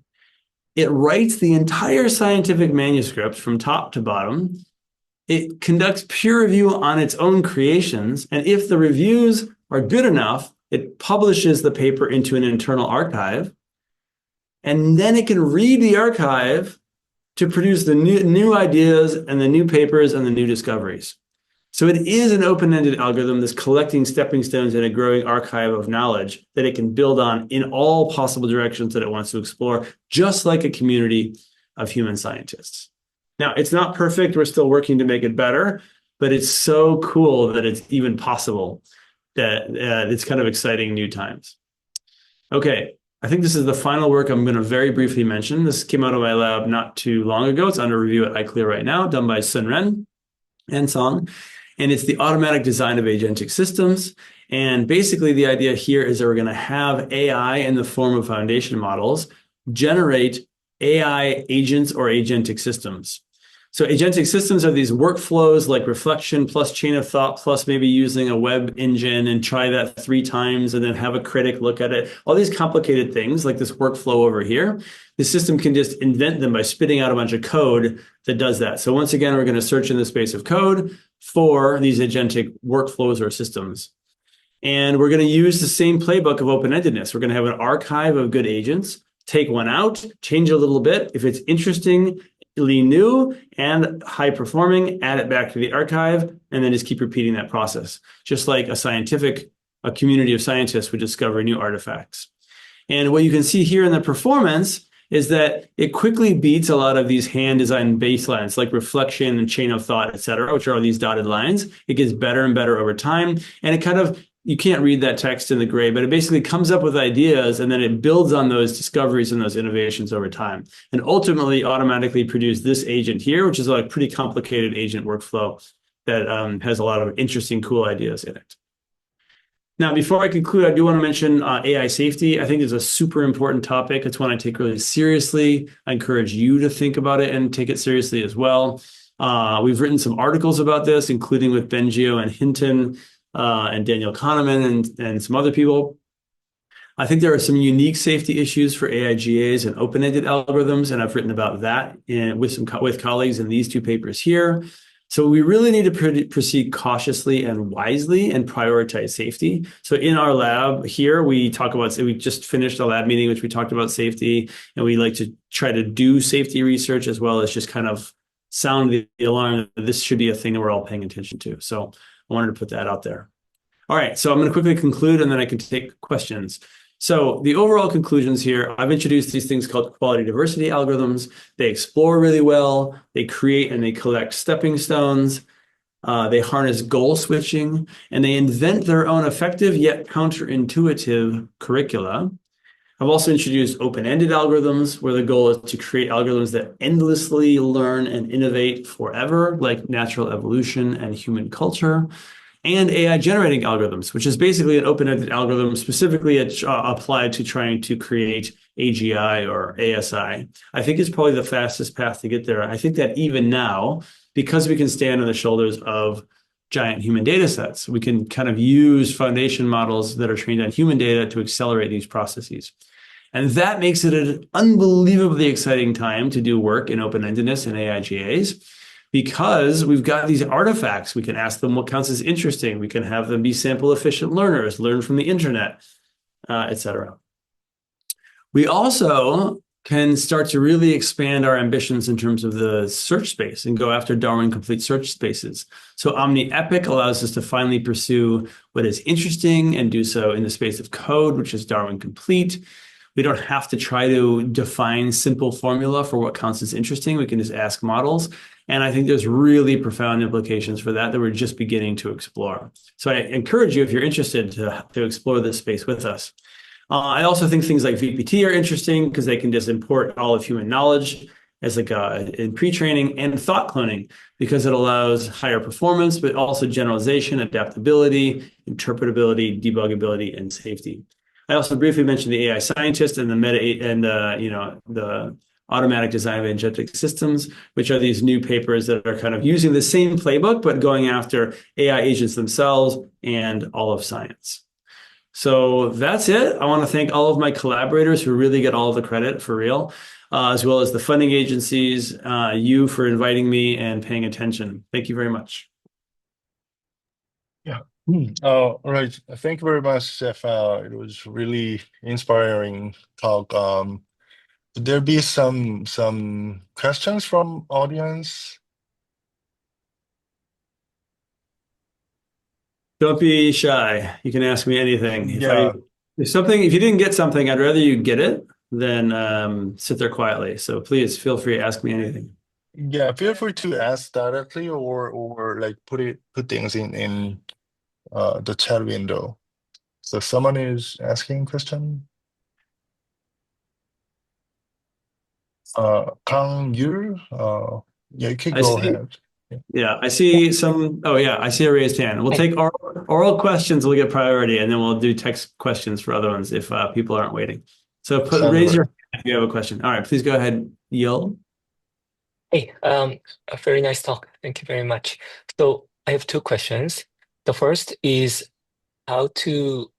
Speaker 2: It writes the entire scientific manuscript from top to bottom. It conducts peer review on its own creations, and if the reviews are good enough, it publishes the paper into an internal archive, and then it can read the archive to produce the new ideas and the new papers and the new discoveries. So it is an open-ended algorithm that's collecting stepping stones in a growing archive of knowledge that it can build on in all possible directions that it wants to explore, just like a community of human scientists. Now, it's not perfect. We're still working to make it better, but it's so cool that it's even possible that it's kind of exciting new times. Okay. I think this is the final work I'm going to very briefly mention. This came out of my lab not too long ago. It's under review at iClear right now, done by Sun Ren and Song. And it's the automatic design of agentic systems. And basically, the idea here is that we're going to have AI in the form of foundation models generate AI agents or agentic systems. So agentic systems are these workflows like reflection plus chain of thought plus maybe using a web engine and try that 3 times and then have a critic look at it. All these complicated things like this workflow over here. The system can just invent them by spitting out a bunch of code that does that. So once again, we're going to search in the space of code for these agentic workflows or systems. And we're going to use the same playbook of open-endedness. We're going to have an archive of good agents, take one out, change it a little bit. If it's interestingly new and high performing, add it back to the archive, and then just keep repeating that process, just like a community of scientists would discover new artifacts. And what you can see here in the performance is that it quickly beats a lot of these hand-designed baselines like reflection and chain of thought, et cetera, which are these dotted lines. It gets better and better over time. And it kind of, you can't read that text in the gray, but it basically comes up with ideas and then it builds on those discoveries and those innovations over time. And ultimately automatically produce this agent here, which is a pretty complicated agent workflow that has a lot of interesting, cool ideas in it. Now, before I conclude, I do want to mention AI safety. I think it's a super important topic. It's one I take really seriously. I encourage you to think about it and take it seriously as well. We've written some articles about this, including with Bengio and Hinton and Daniel Kahneman and some other people. I think there are some unique safety issues for AIGAs and open-ended algorithms, and I've written about that with colleagues in these 2 papers here. So we really need to proceed cautiously and wisely and prioritize safety. So in our lab here, we just finished a lab meeting, which we talked about safety, and we like to try to do safety research as well as just kind of sound the alarm that this should be a thing that we're all paying attention to. So I wanted to put that out there. All right, so I'm going to quickly conclude and then I can take questions. So the overall conclusions here, I've introduced these things called quality diversity algorithms. They explore really well. They create and they collect stepping stones. They harness goal switching, and they invent their own effective yet counterintuitive curricula. I've also introduced open-ended algorithms where the goal is to create algorithms that endlessly learn and innovate forever, like natural evolution and human culture. And AI generating algorithms, which is basically an open-ended algorithm specifically applied to trying to create AGI or ASI. I think it's probably the fastest path to get there. I think that even now, because we can stand on the shoulders of giant human data sets, we can kind of use foundation models that are trained on human data to accelerate these processes. And that makes it an unbelievably exciting time to do work in open-endedness and AIGAs. Because we've got these artifacts, we can ask them what counts as interesting. We can have them be sample efficient learners, learn from the internet, et cetera. We also can start to really expand our ambitions in terms of the search space and go after Darwin complete search spaces. So OmniEpic allows us to finally pursue what is interesting and do so in the space of code, which is Darwin complete. We don't have to try to define simple formula for what counts as interesting. We can just ask models. And I think there's really profound implications for that we're just beginning to explore. So I encourage you, if you're interested, to explore this space with us. I also think things like VPT are interesting because they can just import all of human knowledge as in pre-training, and thought cloning because it allows higher performance, but also generalization, adaptability, interpretability, debuggability, and safety. I also briefly mentioned the AI scientist and the automatic design of agentic systems, which are these new papers that are kind of using the same playbook, but going after AI agents themselves and all of science. So that's it. I want to thank all of my collaborators who really get all of the credit for real, as well as the funding agencies, you for inviting me and paying attention. Thank you very much.
Speaker 1: Yeah. All right. Thank you very much, Jeff. It was really inspiring talk. Would there be some questions from audience?
Speaker 2: Don't be shy. You can ask me anything.
Speaker 1: Yeah.
Speaker 2: If you didn't get something, I'd rather you get it than sit there quietly. So please feel free to ask me anything.
Speaker 1: Yeah, feel free to ask directly or like put things in the chat window. So someone is asking question. Kang Yu, yeah, you can
Speaker 2: I
Speaker 1: go
Speaker 2: see.
Speaker 1: ahead. Yeah.
Speaker 2: Yeah, I see some. Oh, yeah, I see a raised hand. We'll
Speaker 3: Hi.
Speaker 2: take oral questions. We'll get priority, and then we'll do text questions for other ones if people aren't waiting. So
Speaker 1: Sounds
Speaker 2: raise your
Speaker 1: great.
Speaker 2: hand if you have a question. All right, please go ahead, Yil.
Speaker 3: Hey, a very nice talk. Thank you very much. So I have two questions. The first is how to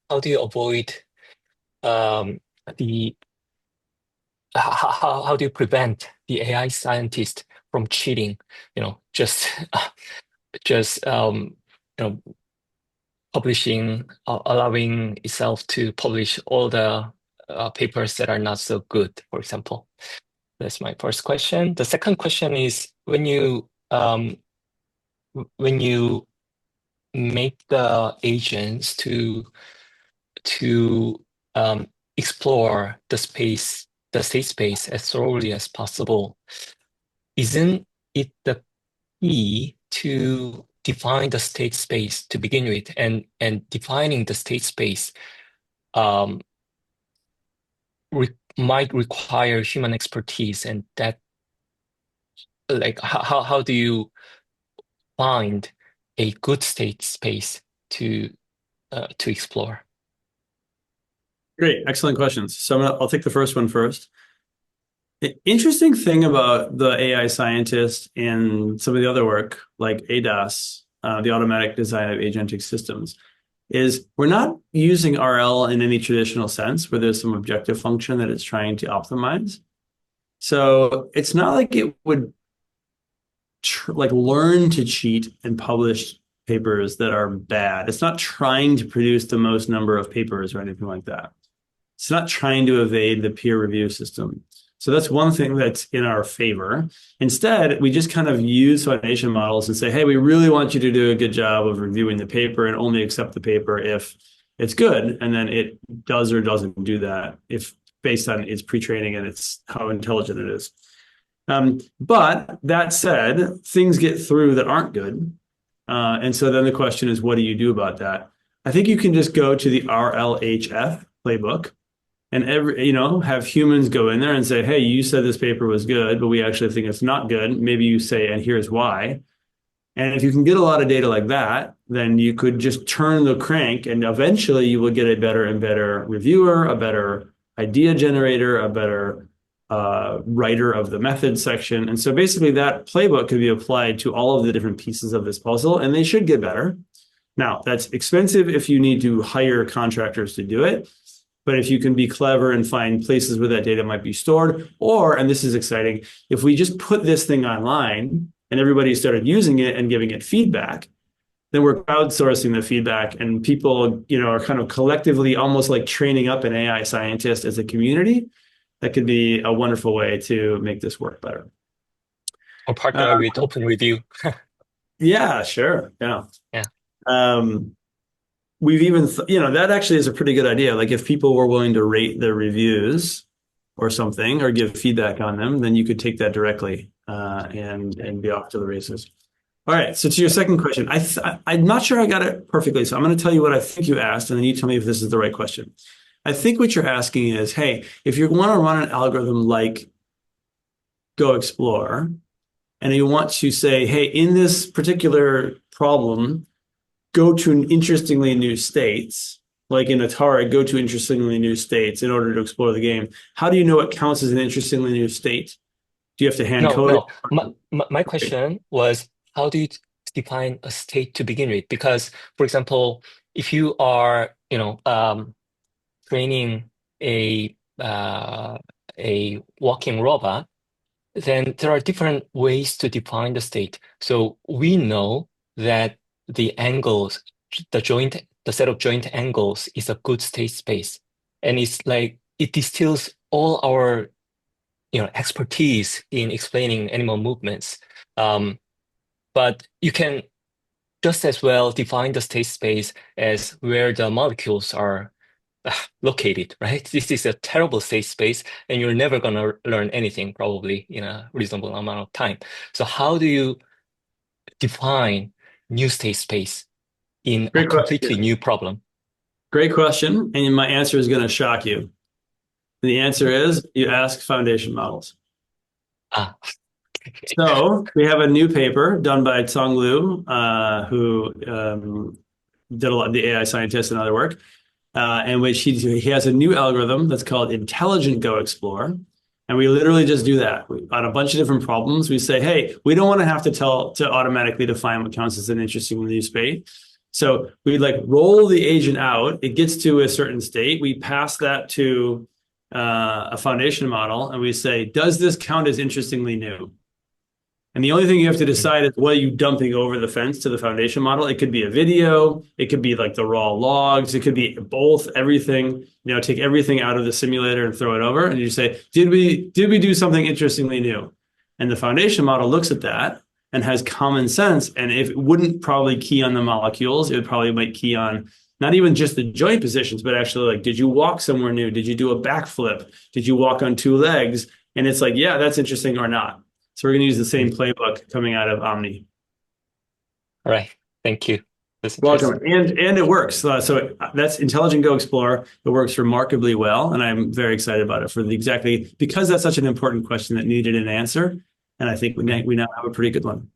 Speaker 3: how do you avoid um, the how do you prevent the AI scientist from cheating? You know, just you know publishing, allowing itself to publish all the papers that are not so good, for example. That's my first question. The second question is when you make the agents to explore the state space as thoroughly as possible, isn't it the key to define the state space to begin with? And defining the state space um, might require human expertise, and that like how do you find a good state space to explore?
Speaker 2: Great, excellent questions. So I'll take the first one first. The interesting thing about the AI scientist and some of the other work, like ADAS, the automatic design of agentic systems, is we're not using RL in any traditional sense where there's some objective function that it's trying to optimize. So it's not like it would like learn to cheat and publish papers that are bad. It's not trying to produce the most number of papers or anything like that. It's not trying to evade the peer review system. So that's one thing that's in our favor. Instead, we just kind of use foundation models and say, hey, we really want you to do a good job of reviewing the paper and only accept the paper if it's good. And then it does or doesn't do that if based on its pre-training and its how intelligent it is. But that said, things get through that aren't good. And so then the question is, what do you do about that? I think you can just go to the RLHF playbook and have humans go in there and say, hey, you said this paper was good, but we actually think it's not good. Maybe you say, and here's why. And if you can get a lot of data like that, then you could just turn the crank and eventually you will get a better and better reviewer, a better idea generator, a better writer of the method section. And so basically that playbook could be applied to all of the different pieces of this puzzle, and they should get better. Now, that's expensive if you need to hire contractors to do it. But if you can be clever and find places where that data might be stored, or, and this is exciting, if we just put this thing online and everybody started using it and giving it feedback, then we're crowdsourcing the feedback and people, are kind of collectively almost like training up an AI scientist as a community. That could be a wonderful way to make this work better.
Speaker 3: Or
Speaker 2: Uh,
Speaker 3: partner with open review.
Speaker 2: yeah, sure. Yeah.
Speaker 3: Yeah.
Speaker 2: Um, we've even, that actually is a pretty good idea. Like if people were willing to rate their reviews or something or give feedback on them, then you could take that directly and be off to the races. All right. So to your second question, I'm not sure I got it perfectly. So I'm going to tell you what I think you asked, and then you tell me if this is the right question. I think what you're asking is, hey, if you want to run an algorithm like Go Explore, and you want to say, hey, in this particular problem, go to an interestingly new states, like in Atari, go to interestingly new states in order to explore the game. How do you know what counts as an interestingly new state? Do you have to hand
Speaker 3: No,
Speaker 2: code it?
Speaker 3: no. My question was, how do you define a state to begin with? Because, for example, if you are, training a uh, a walking robot, then there are different ways to define the state. So we know that the angles, the set of joint angles is a good state space. And it's like it distills all our, expertise in explaining animal movements. Um, but you can just as well define the state space as where the molecules are located, right? This is a terrible state space, and you're never going to learn anything probably in a reasonable amount of time. So how do you define new state space in a
Speaker 2: Great
Speaker 3: completely
Speaker 2: question.
Speaker 3: new problem?
Speaker 2: Great question. And my answer is going to shock you. The answer is you ask foundation models.
Speaker 3: Ah,
Speaker 2: So we have a new paper done by Tsang Liu, who did a lot of the AI scientists and other work, in which he has a new algorithm that's called Intelligent Go Explore. And we literally just do that on a bunch of different problems. We say, hey, we don't want to have to tell to automatically define what counts as an interesting new space. So we like roll the agent out. It gets to a certain state. We pass that to a foundation model, and we say, does this count as interestingly new? And the only thing you have to decide is what are you dumping over the fence to the foundation model? It could be a video, it could be like the raw logs, it could be both, everything, take everything out of the simulator and throw it over. And you say, did we do something interestingly new? And the foundation model looks at that and has common sense. And if it wouldn't probably key on the molecules, it would probably might key on not even just the joint positions, but actually like, did you walk somewhere new? Did you do a backflip? Did you walk on two legs? And it's like, yeah, that's interesting or not. So we're going to use the same playbook coming out of Omni.
Speaker 3: all right. Thank you. That's
Speaker 2: Welcome,
Speaker 3: interesting.
Speaker 2: and it works. So that's Intelligent Go Explore. It works remarkably well, and I'm very excited about it for exactly because that's such an important question that needed an answer, and I think we now have a pretty good one.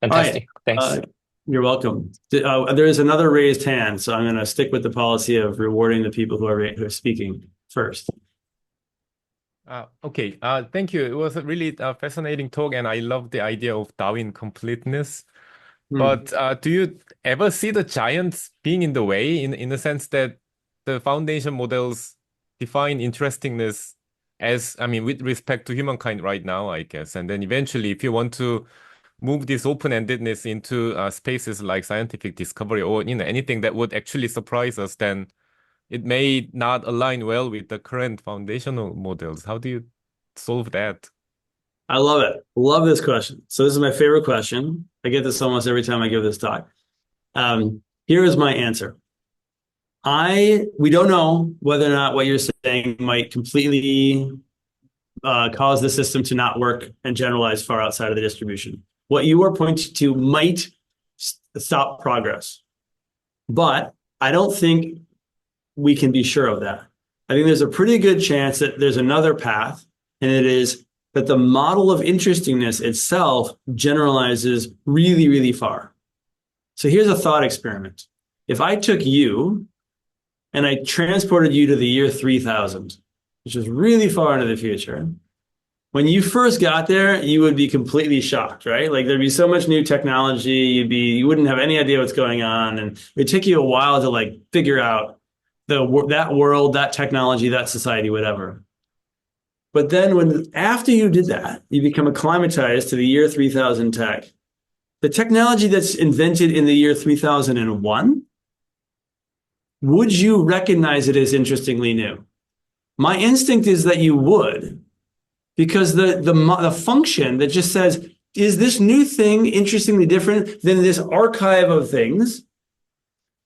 Speaker 2: All right,
Speaker 3: Fantastic. Thanks.
Speaker 2: you're welcome. There is another raised hand, so I'm going to stick with the policy of rewarding the people who are speaking first.
Speaker 4: Okay, thank you. It was a really fascinating talk, and I love the idea of Darwin completeness. But do you ever see the giants being in the way in the sense that the foundation models define interestingness as, I mean, with respect to humankind right now, I guess. And then eventually, if you want to move this open-endedness into spaces like scientific discovery or anything that would actually surprise us, then it may not align well with the current foundational models. How do you solve that?
Speaker 2: I love it. Love this question. So this is my favorite question. I get this almost every time I give this talk. Here is my answer. We don't know whether or not what you're saying might completely cause the system to not work and generalize far outside of the distribution. What you are pointing to might stop progress, but I don't think we can be sure of that. I think there's a pretty good chance that there's another path, and it is that the model of interestingness itself generalizes really, really far. So here's a thought experiment. If I took you and I transported you to the year 3000, which is really far into the future, when you first got there, you would be completely shocked, right? Like there'd be so much new technology, you wouldn't have any idea what's going on, and it'd take you a while to like figure out that world, that technology, that society, whatever. But then after you did that, you become acclimatized to the year 3000 tech. The technology that's invented in the year 3001, would you recognize it as interestingly new? My instinct is that you would, because the function that just says, is this new thing interestingly different than this archive of things,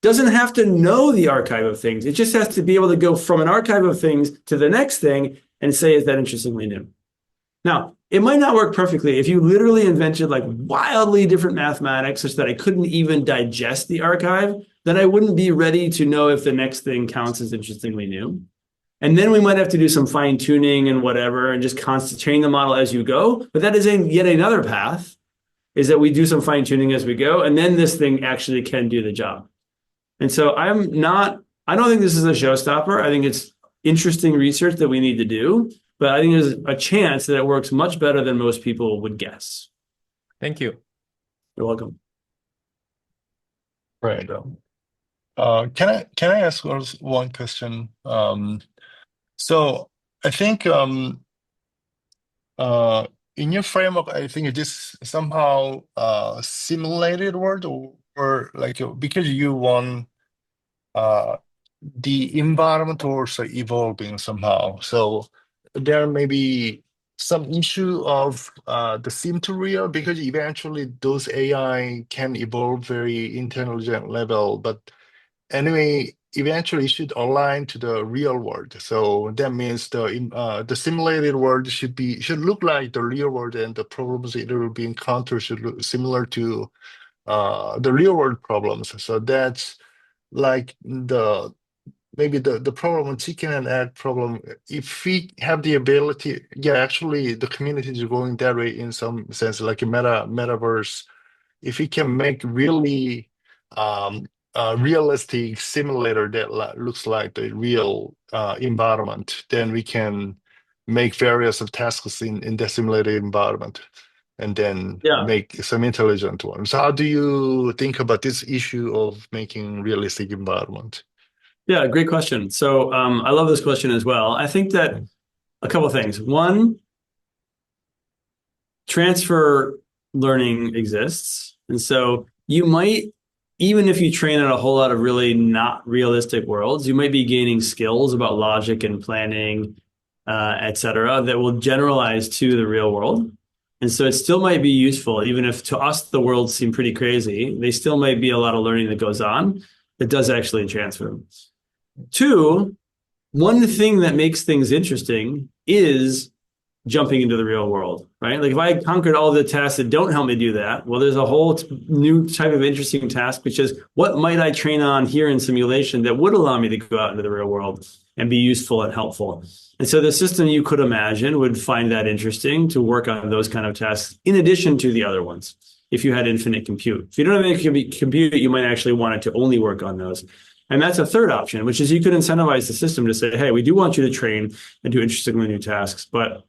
Speaker 2: doesn't have to know the archive of things. It just has to be able to go from an archive of things to the next thing and say, is that interestingly new? Now, it might not work perfectly. If you literally invented like wildly different mathematics such that I couldn't even digest the archive, then I wouldn't be ready to know if the next thing counts as interestingly new. And then we might have to do some fine tuning and whatever and just train the model as you go. But that is yet another path, is that we do some fine tuning as we go. And then this thing actually can do the job. And so I don't think this is a showstopper. I think it's interesting research that we need to do, but I think there's a chance that it works much better than most people would guess.
Speaker 4: Thank you.
Speaker 2: You're welcome.
Speaker 1: Right. Can I ask one question? So I think in your framework, I think it is somehow simulated world or like because you want the environment also evolving somehow. So there may be some issue of the sim to real because eventually those AI can evolve very intelligent level, but anyway, eventually it should align to the real world. So that means the simulated world should look like the real world, and the problems it will be encountered should look similar to the real world problems. So that's like maybe the problem with chicken and egg problem, if we have the ability, yeah, actually the community is going that way in some sense, like a metaverse. If we can make really um, realistic simulator that looks like the real environment, then we can make various of tasks in the simulated environment and then
Speaker 2: Yeah.
Speaker 1: make some intelligent ones. So how do you think about this issue of making realistic environment?
Speaker 2: Yeah, great question. So I love this question as well. I think that a couple of things. One, transfer learning exists. And so you might, even if you train on a whole lot of really not realistic worlds, you might be gaining skills about logic and planning, et cetera, that will generalize to the real world. And so it still might be useful, even if to us the world seem pretty crazy, they still might be a lot of learning that goes on that does actually transfer. Two, one thing that makes things interesting is jumping into the real world, right? Like if I conquered all the tasks that don't help me do that, well, there's a whole new type of interesting task, which is what might I train on here in simulation that would allow me to go out into the real world and be useful and helpful. And so the system you could imagine would find that interesting to work on those kind of tasks in addition to the other ones. If you had infinite compute, if you don't have any compute, you might actually want it to only work on those. And that's a third option, which is you could incentivize the system to say, hey, we do want you to train and do interestingly new tasks, but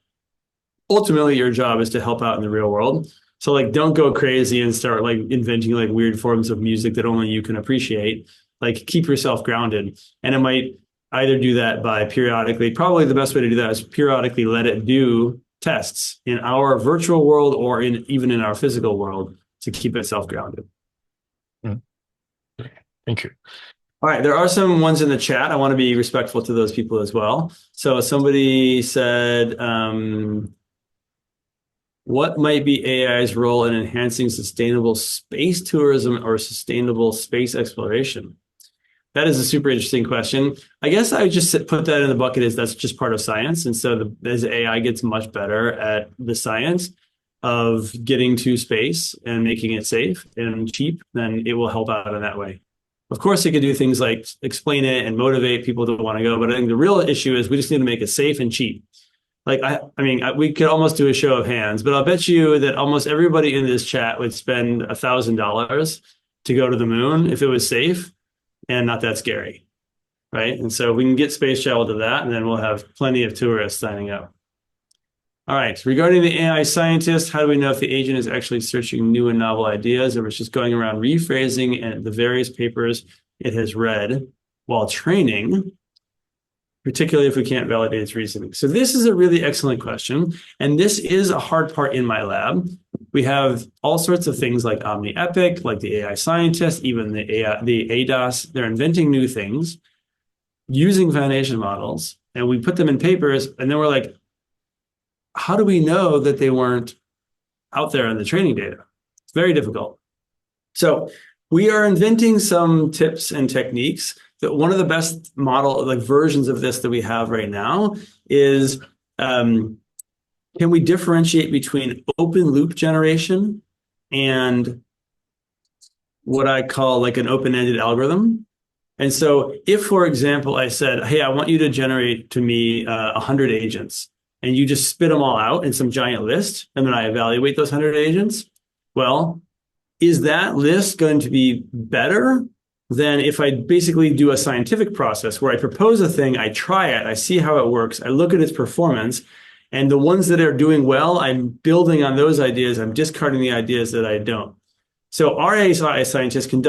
Speaker 2: ultimately your job is to help out in the real world. So like, don't go crazy and start like inventing like weird forms of music that only you can appreciate. Like keep yourself grounded. And it might either do that by periodically, probably the best way to do that is periodically let it do tests in our virtual world or even in our physical world to keep itself grounded.
Speaker 1: Mm. Thank you.
Speaker 2: All right, there are some ones in the chat. I want to be respectful to those people as well. So somebody said, what might be AI's role in enhancing sustainable space tourism or sustainable space exploration? That is a super interesting question. I guess I would just put that in the bucket as that's just part of science. And so as AI gets much better at the science of getting to space and making it safe and cheap, then it will help out in that way. Of course, it could do things like explain it and motivate people to want to go. But I think the real issue is we just need to make it safe and cheap. Like, I mean, we could almost do a show of hands, but I'll bet you that almost everybody in this chat would spend $1,000 to go to the moon if it was safe and not that scary, right? And so we can get space travel to that, and then we'll have plenty of tourists signing up. All right, regarding the AI scientist, how do we know if the agent is actually searching new and novel ideas or it's just going around rephrasing and the various papers it has read while training, particularly if we can't validate its reasoning? So this is a really excellent question, and this is a hard part in my lab. We have all sorts of things like OmniEpic, like the AI scientist, even the ADAS. They're inventing new things using foundation models, and we put them in papers, and then we're like, how do we know that they weren't out there in the training data? It's very difficult. So we are inventing some tips and techniques. That one of the best versions of this that we have right now is, can we differentiate between open loop generation and what I call like an open-ended algorithm? And so if, for example, I said, hey, I want you to generate to me 100 agents, and you just spit them all out in some giant list, and then I evaluate those 100 agents, well, is that list going to be better than if I basically do a scientific process where I propose a thing, I try it, I see how it works, I look at its performance, and the ones that are doing well, I'm building on those ideas, I'm discarding the ideas that I don't. So our AI scientists can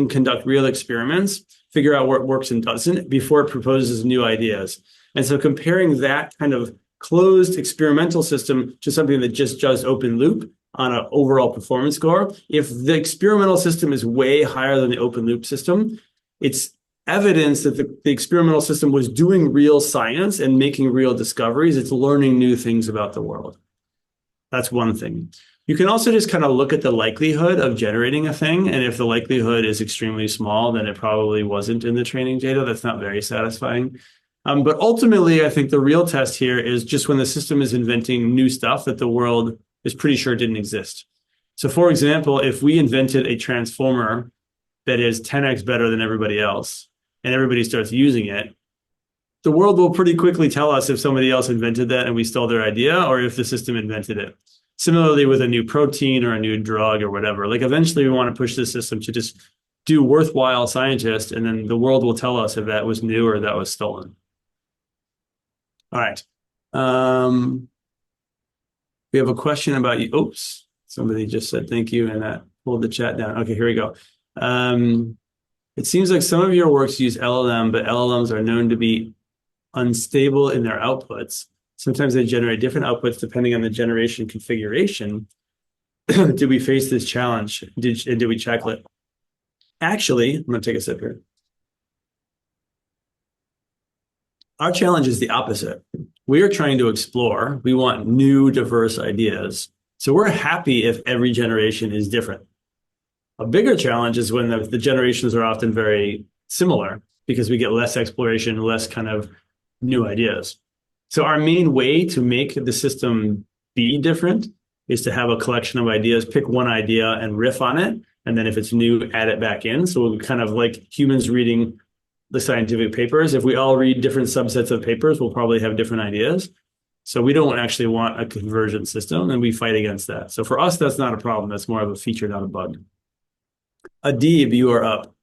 Speaker 2: conduct real experiments, figure out what works and doesn't before it proposes new ideas. And so comparing that kind of closed experimental system to something that just does open loop on an overall performance score, if the experimental system is way higher than the open loop system, it's evidence that the experimental system was doing real science and making real discoveries. It's learning new things about the world. That's one thing. You can also just kind of look at the likelihood of generating a thing. And if the likelihood is extremely small, then it probably wasn't in the training data. That's not very satisfying. But ultimately, I think the real test here is just when the system is inventing new stuff that the world is pretty sure didn't exist. So for example, if we invented a transformer that is 10x better than everybody else, and everybody starts using it, the world will pretty quickly tell us if somebody else invented that and we stole their idea, or if the system invented it. Similarly with a new protein or a new drug or whatever, like eventually we want to push the system to just do worthwhile scientists, and then the world will tell us if that was new or that was stolen. All right. We have a question about you. Oops, somebody just said thank you and that pulled the chat down. Okay, here we go. It seems like some of your works use LLM, but LLMs are known to be unstable in their outputs. Sometimes they generate different outputs depending on the generation configuration. Did we face this challenge? Did we check it? Actually, I'm going to take a sip here. Our challenge is the opposite. We are trying to explore. We want new, diverse ideas. So we're happy if every generation is different. A bigger challenge is when the generations are often very similar because we get less exploration, less kind of new ideas. So our main way to make the system be different is to have a collection of ideas, pick one idea and riff on it. And then if it's new, add it back in. So we'll kind of like humans reading the scientific papers. If we all read different subsets of papers, we'll probably have different ideas. So we don't actually want a convergent system, and we fight against that. So for us, that's not a problem. That's more of a feature, not a bug. Adib, you are up.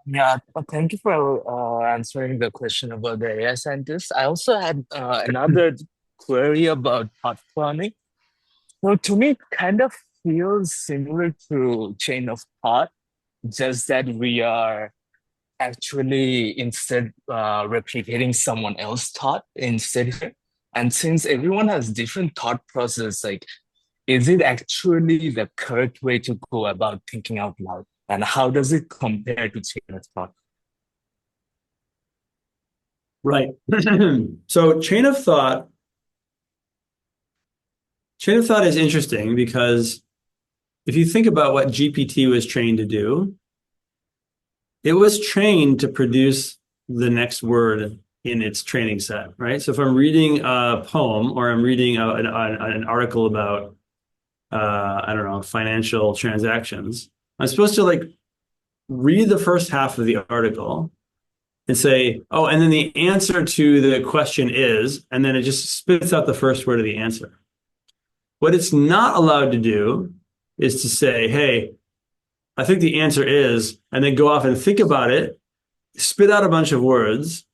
Speaker 5: Yeah, thank you for answering the question about the AI scientist. I also had another query about thought planning. So to me, it kind of feels similar to chain of thought, just that we are actually instead replicating someone else's thought instead here. And since everyone has different thought process, like, is it actually the correct way to go about thinking out loud? And how does it compare to chain of thought?
Speaker 2: Right. So chain of thought is interesting because if you think about what GPT was trained to do, it was trained to produce the next word in its training set, right? So if I'm reading a poem or I'm reading an article about, I don't know, financial transactions, I'm supposed to like read the first half of the article and say, oh, and then the answer to the question is, and then it just spits out the first word of the answer. What it's not allowed to do is to say, hey, I think the answer is, and then go off and think about it, spit out a bunch of words,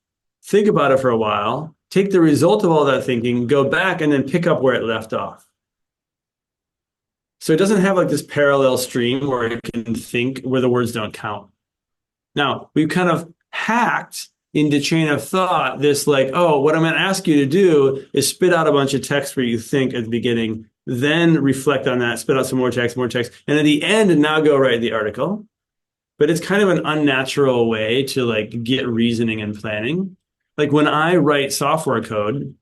Speaker 2: think about it for a while, take the result of all that thinking, go back, and then pick up where it left off. So it doesn't have like this parallel stream where it can think where the words don't count. Now, we've kind of hacked into chain of thought this like, oh, what I'm going to ask you to do is spit out a bunch of text where you think at the beginning, then reflect on that, spit out some more text, and at the end, now go write the article. But it's kind of an unnatural way to like get reasoning and planning. Like when I write software code,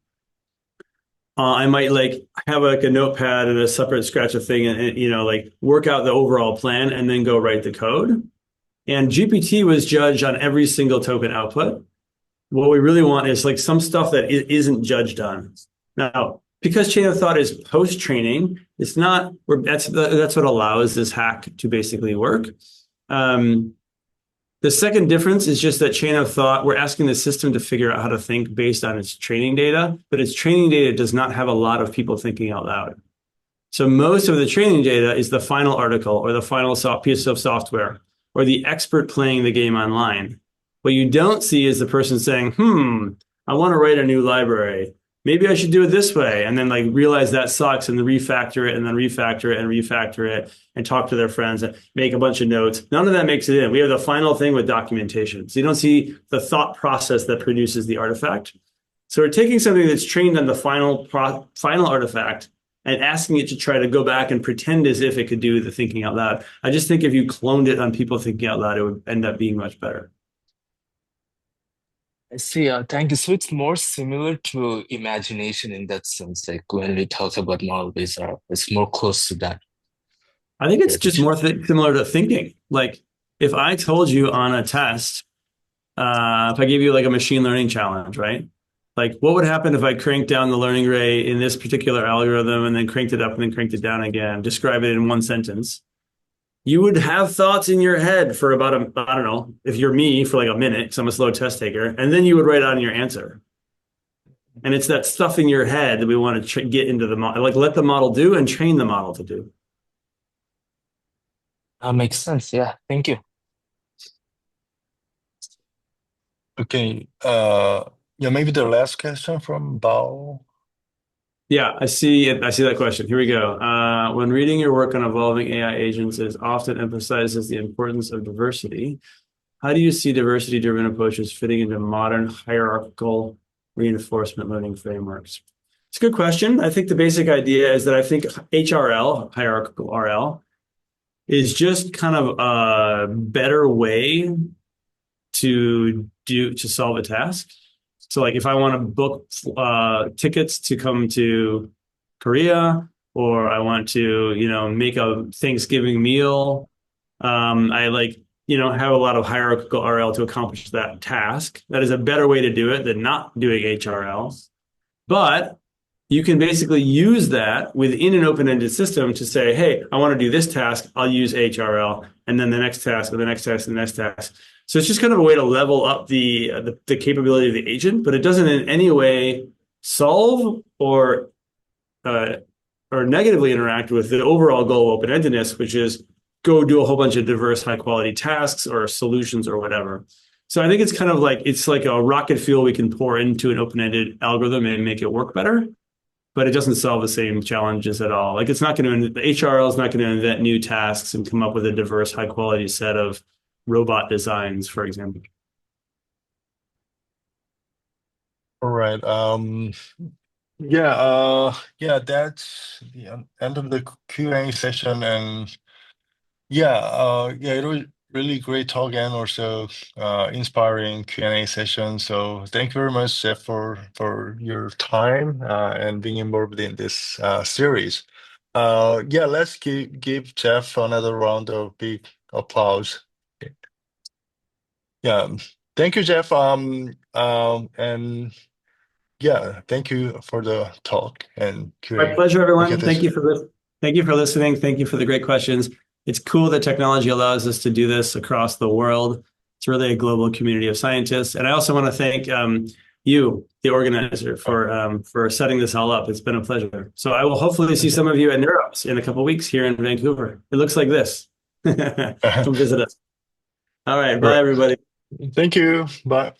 Speaker 2: I might like have like a notepad and a separate scratch of thing and you know, like work out the overall plan and then go write the code. And GPT was judged on every single token output. What we really want is like some stuff that isn't judged on. Now, because chain of thought is post-training, it's not, that's what allows this hack to basically work. The second difference is just that chain of thought, we're asking the system to figure out how to think based on its training data, but its training data does not have a lot of people thinking out loud. So most of the training data is the final article or the final piece of software or the expert playing the game online. What you don't see is the person saying, I want to write a new library. Maybe I should do it this way. And then like realize that sucks and then refactor it and then refactor it and refactor it and talk to their friends and make a bunch of notes. None of that makes it in. We have the final thing with documentation. So you don't see the thought process that produces the artifact. So we're taking something that's trained on the final artifact and asking it to try to go back and pretend as if it could do the thinking out loud. I just think if you cloned it on people thinking out loud, it would end up being much better.
Speaker 5: I see. Thank you. So it's more similar to imagination in that sense. Like when we talk about knowledge, it's more close to that.
Speaker 2: I think it's just more similar to thinking. Like if I told you on a test, if I gave you like a machine learning challenge, right? Like what would happen if I cranked down the learning rate in this particular algorithm and then cranked it up and then cranked it down again, describe it in one sentence. you would have thoughts in your head for about I don't know, if you're me, for like a minute, because I'm a slow test taker, and then you would write out your answer. And it's that stuff in your head that we want to get into the model, like let the model do and train the model to do.
Speaker 5: Makes sense. Yeah. Thank you.
Speaker 1: Okay. Yeah, maybe the last question from Bao.
Speaker 2: Yeah, I see it. I see that question. Here we go. When reading your work on evolving AI agents, it often emphasizes the importance of diversity. How do you see diversity-driven approaches fitting into modern hierarchical reinforcement learning frameworks? It's a good question. I think the basic idea is that I think HRL, hierarchical RL, is just kind of a better way to solve a task. So like if I want to book tickets to come to Korea, or I want to, make a Thanksgiving meal, I have a lot of hierarchical RL to accomplish that task. That is a better way to do it than not doing HRL. But you can basically use that within an open-ended system to say, hey, I want to do this task, I'll use HRL, and then the next task, and the next task, and the next task. So it's just kind of a way to level up the capability of the agent, but it doesn't in any way solve or negatively interact with the overall goal of open-endedness, which is go do a whole bunch of diverse, high-quality tasks or solutions or whatever. So I think it's kind of like it's like a rocket fuel we can pour into an open-ended algorithm and make it work better, but it doesn't solve the same challenges at all. Like it's not going to, the HRL is not going to invent new tasks and come up with a diverse, high-quality set of robot designs, for example.
Speaker 1: All right. Yeah, that's the end of the Q&A session, and yeah, it was really great talk and also inspiring Q&A session. So thank you very much, Jeff, for your time and being involved in this series. Yeah, let's give Jeff another round of big applause. Yeah, thank you, Jeff. And yeah, thank you for the talk and
Speaker 2: My
Speaker 1: Q&A.
Speaker 2: pleasure,
Speaker 1: Okay,
Speaker 2: everyone.
Speaker 1: this.
Speaker 2: Thank you for this. Thank you for listening. Thank you for the great questions. It's cool that technology allows us to do this across the world. It's really a global community of scientists. And I also want to thank you, the organizer, for setting this all up. It's been a pleasure. So I will hopefully see some of you at NeurOps in a couple of weeks here in Vancouver. It looks like this. Come visit us. All right.
Speaker 1: All
Speaker 2: Bye,
Speaker 1: right.
Speaker 2: everybody.
Speaker 1: Thank you. Bye.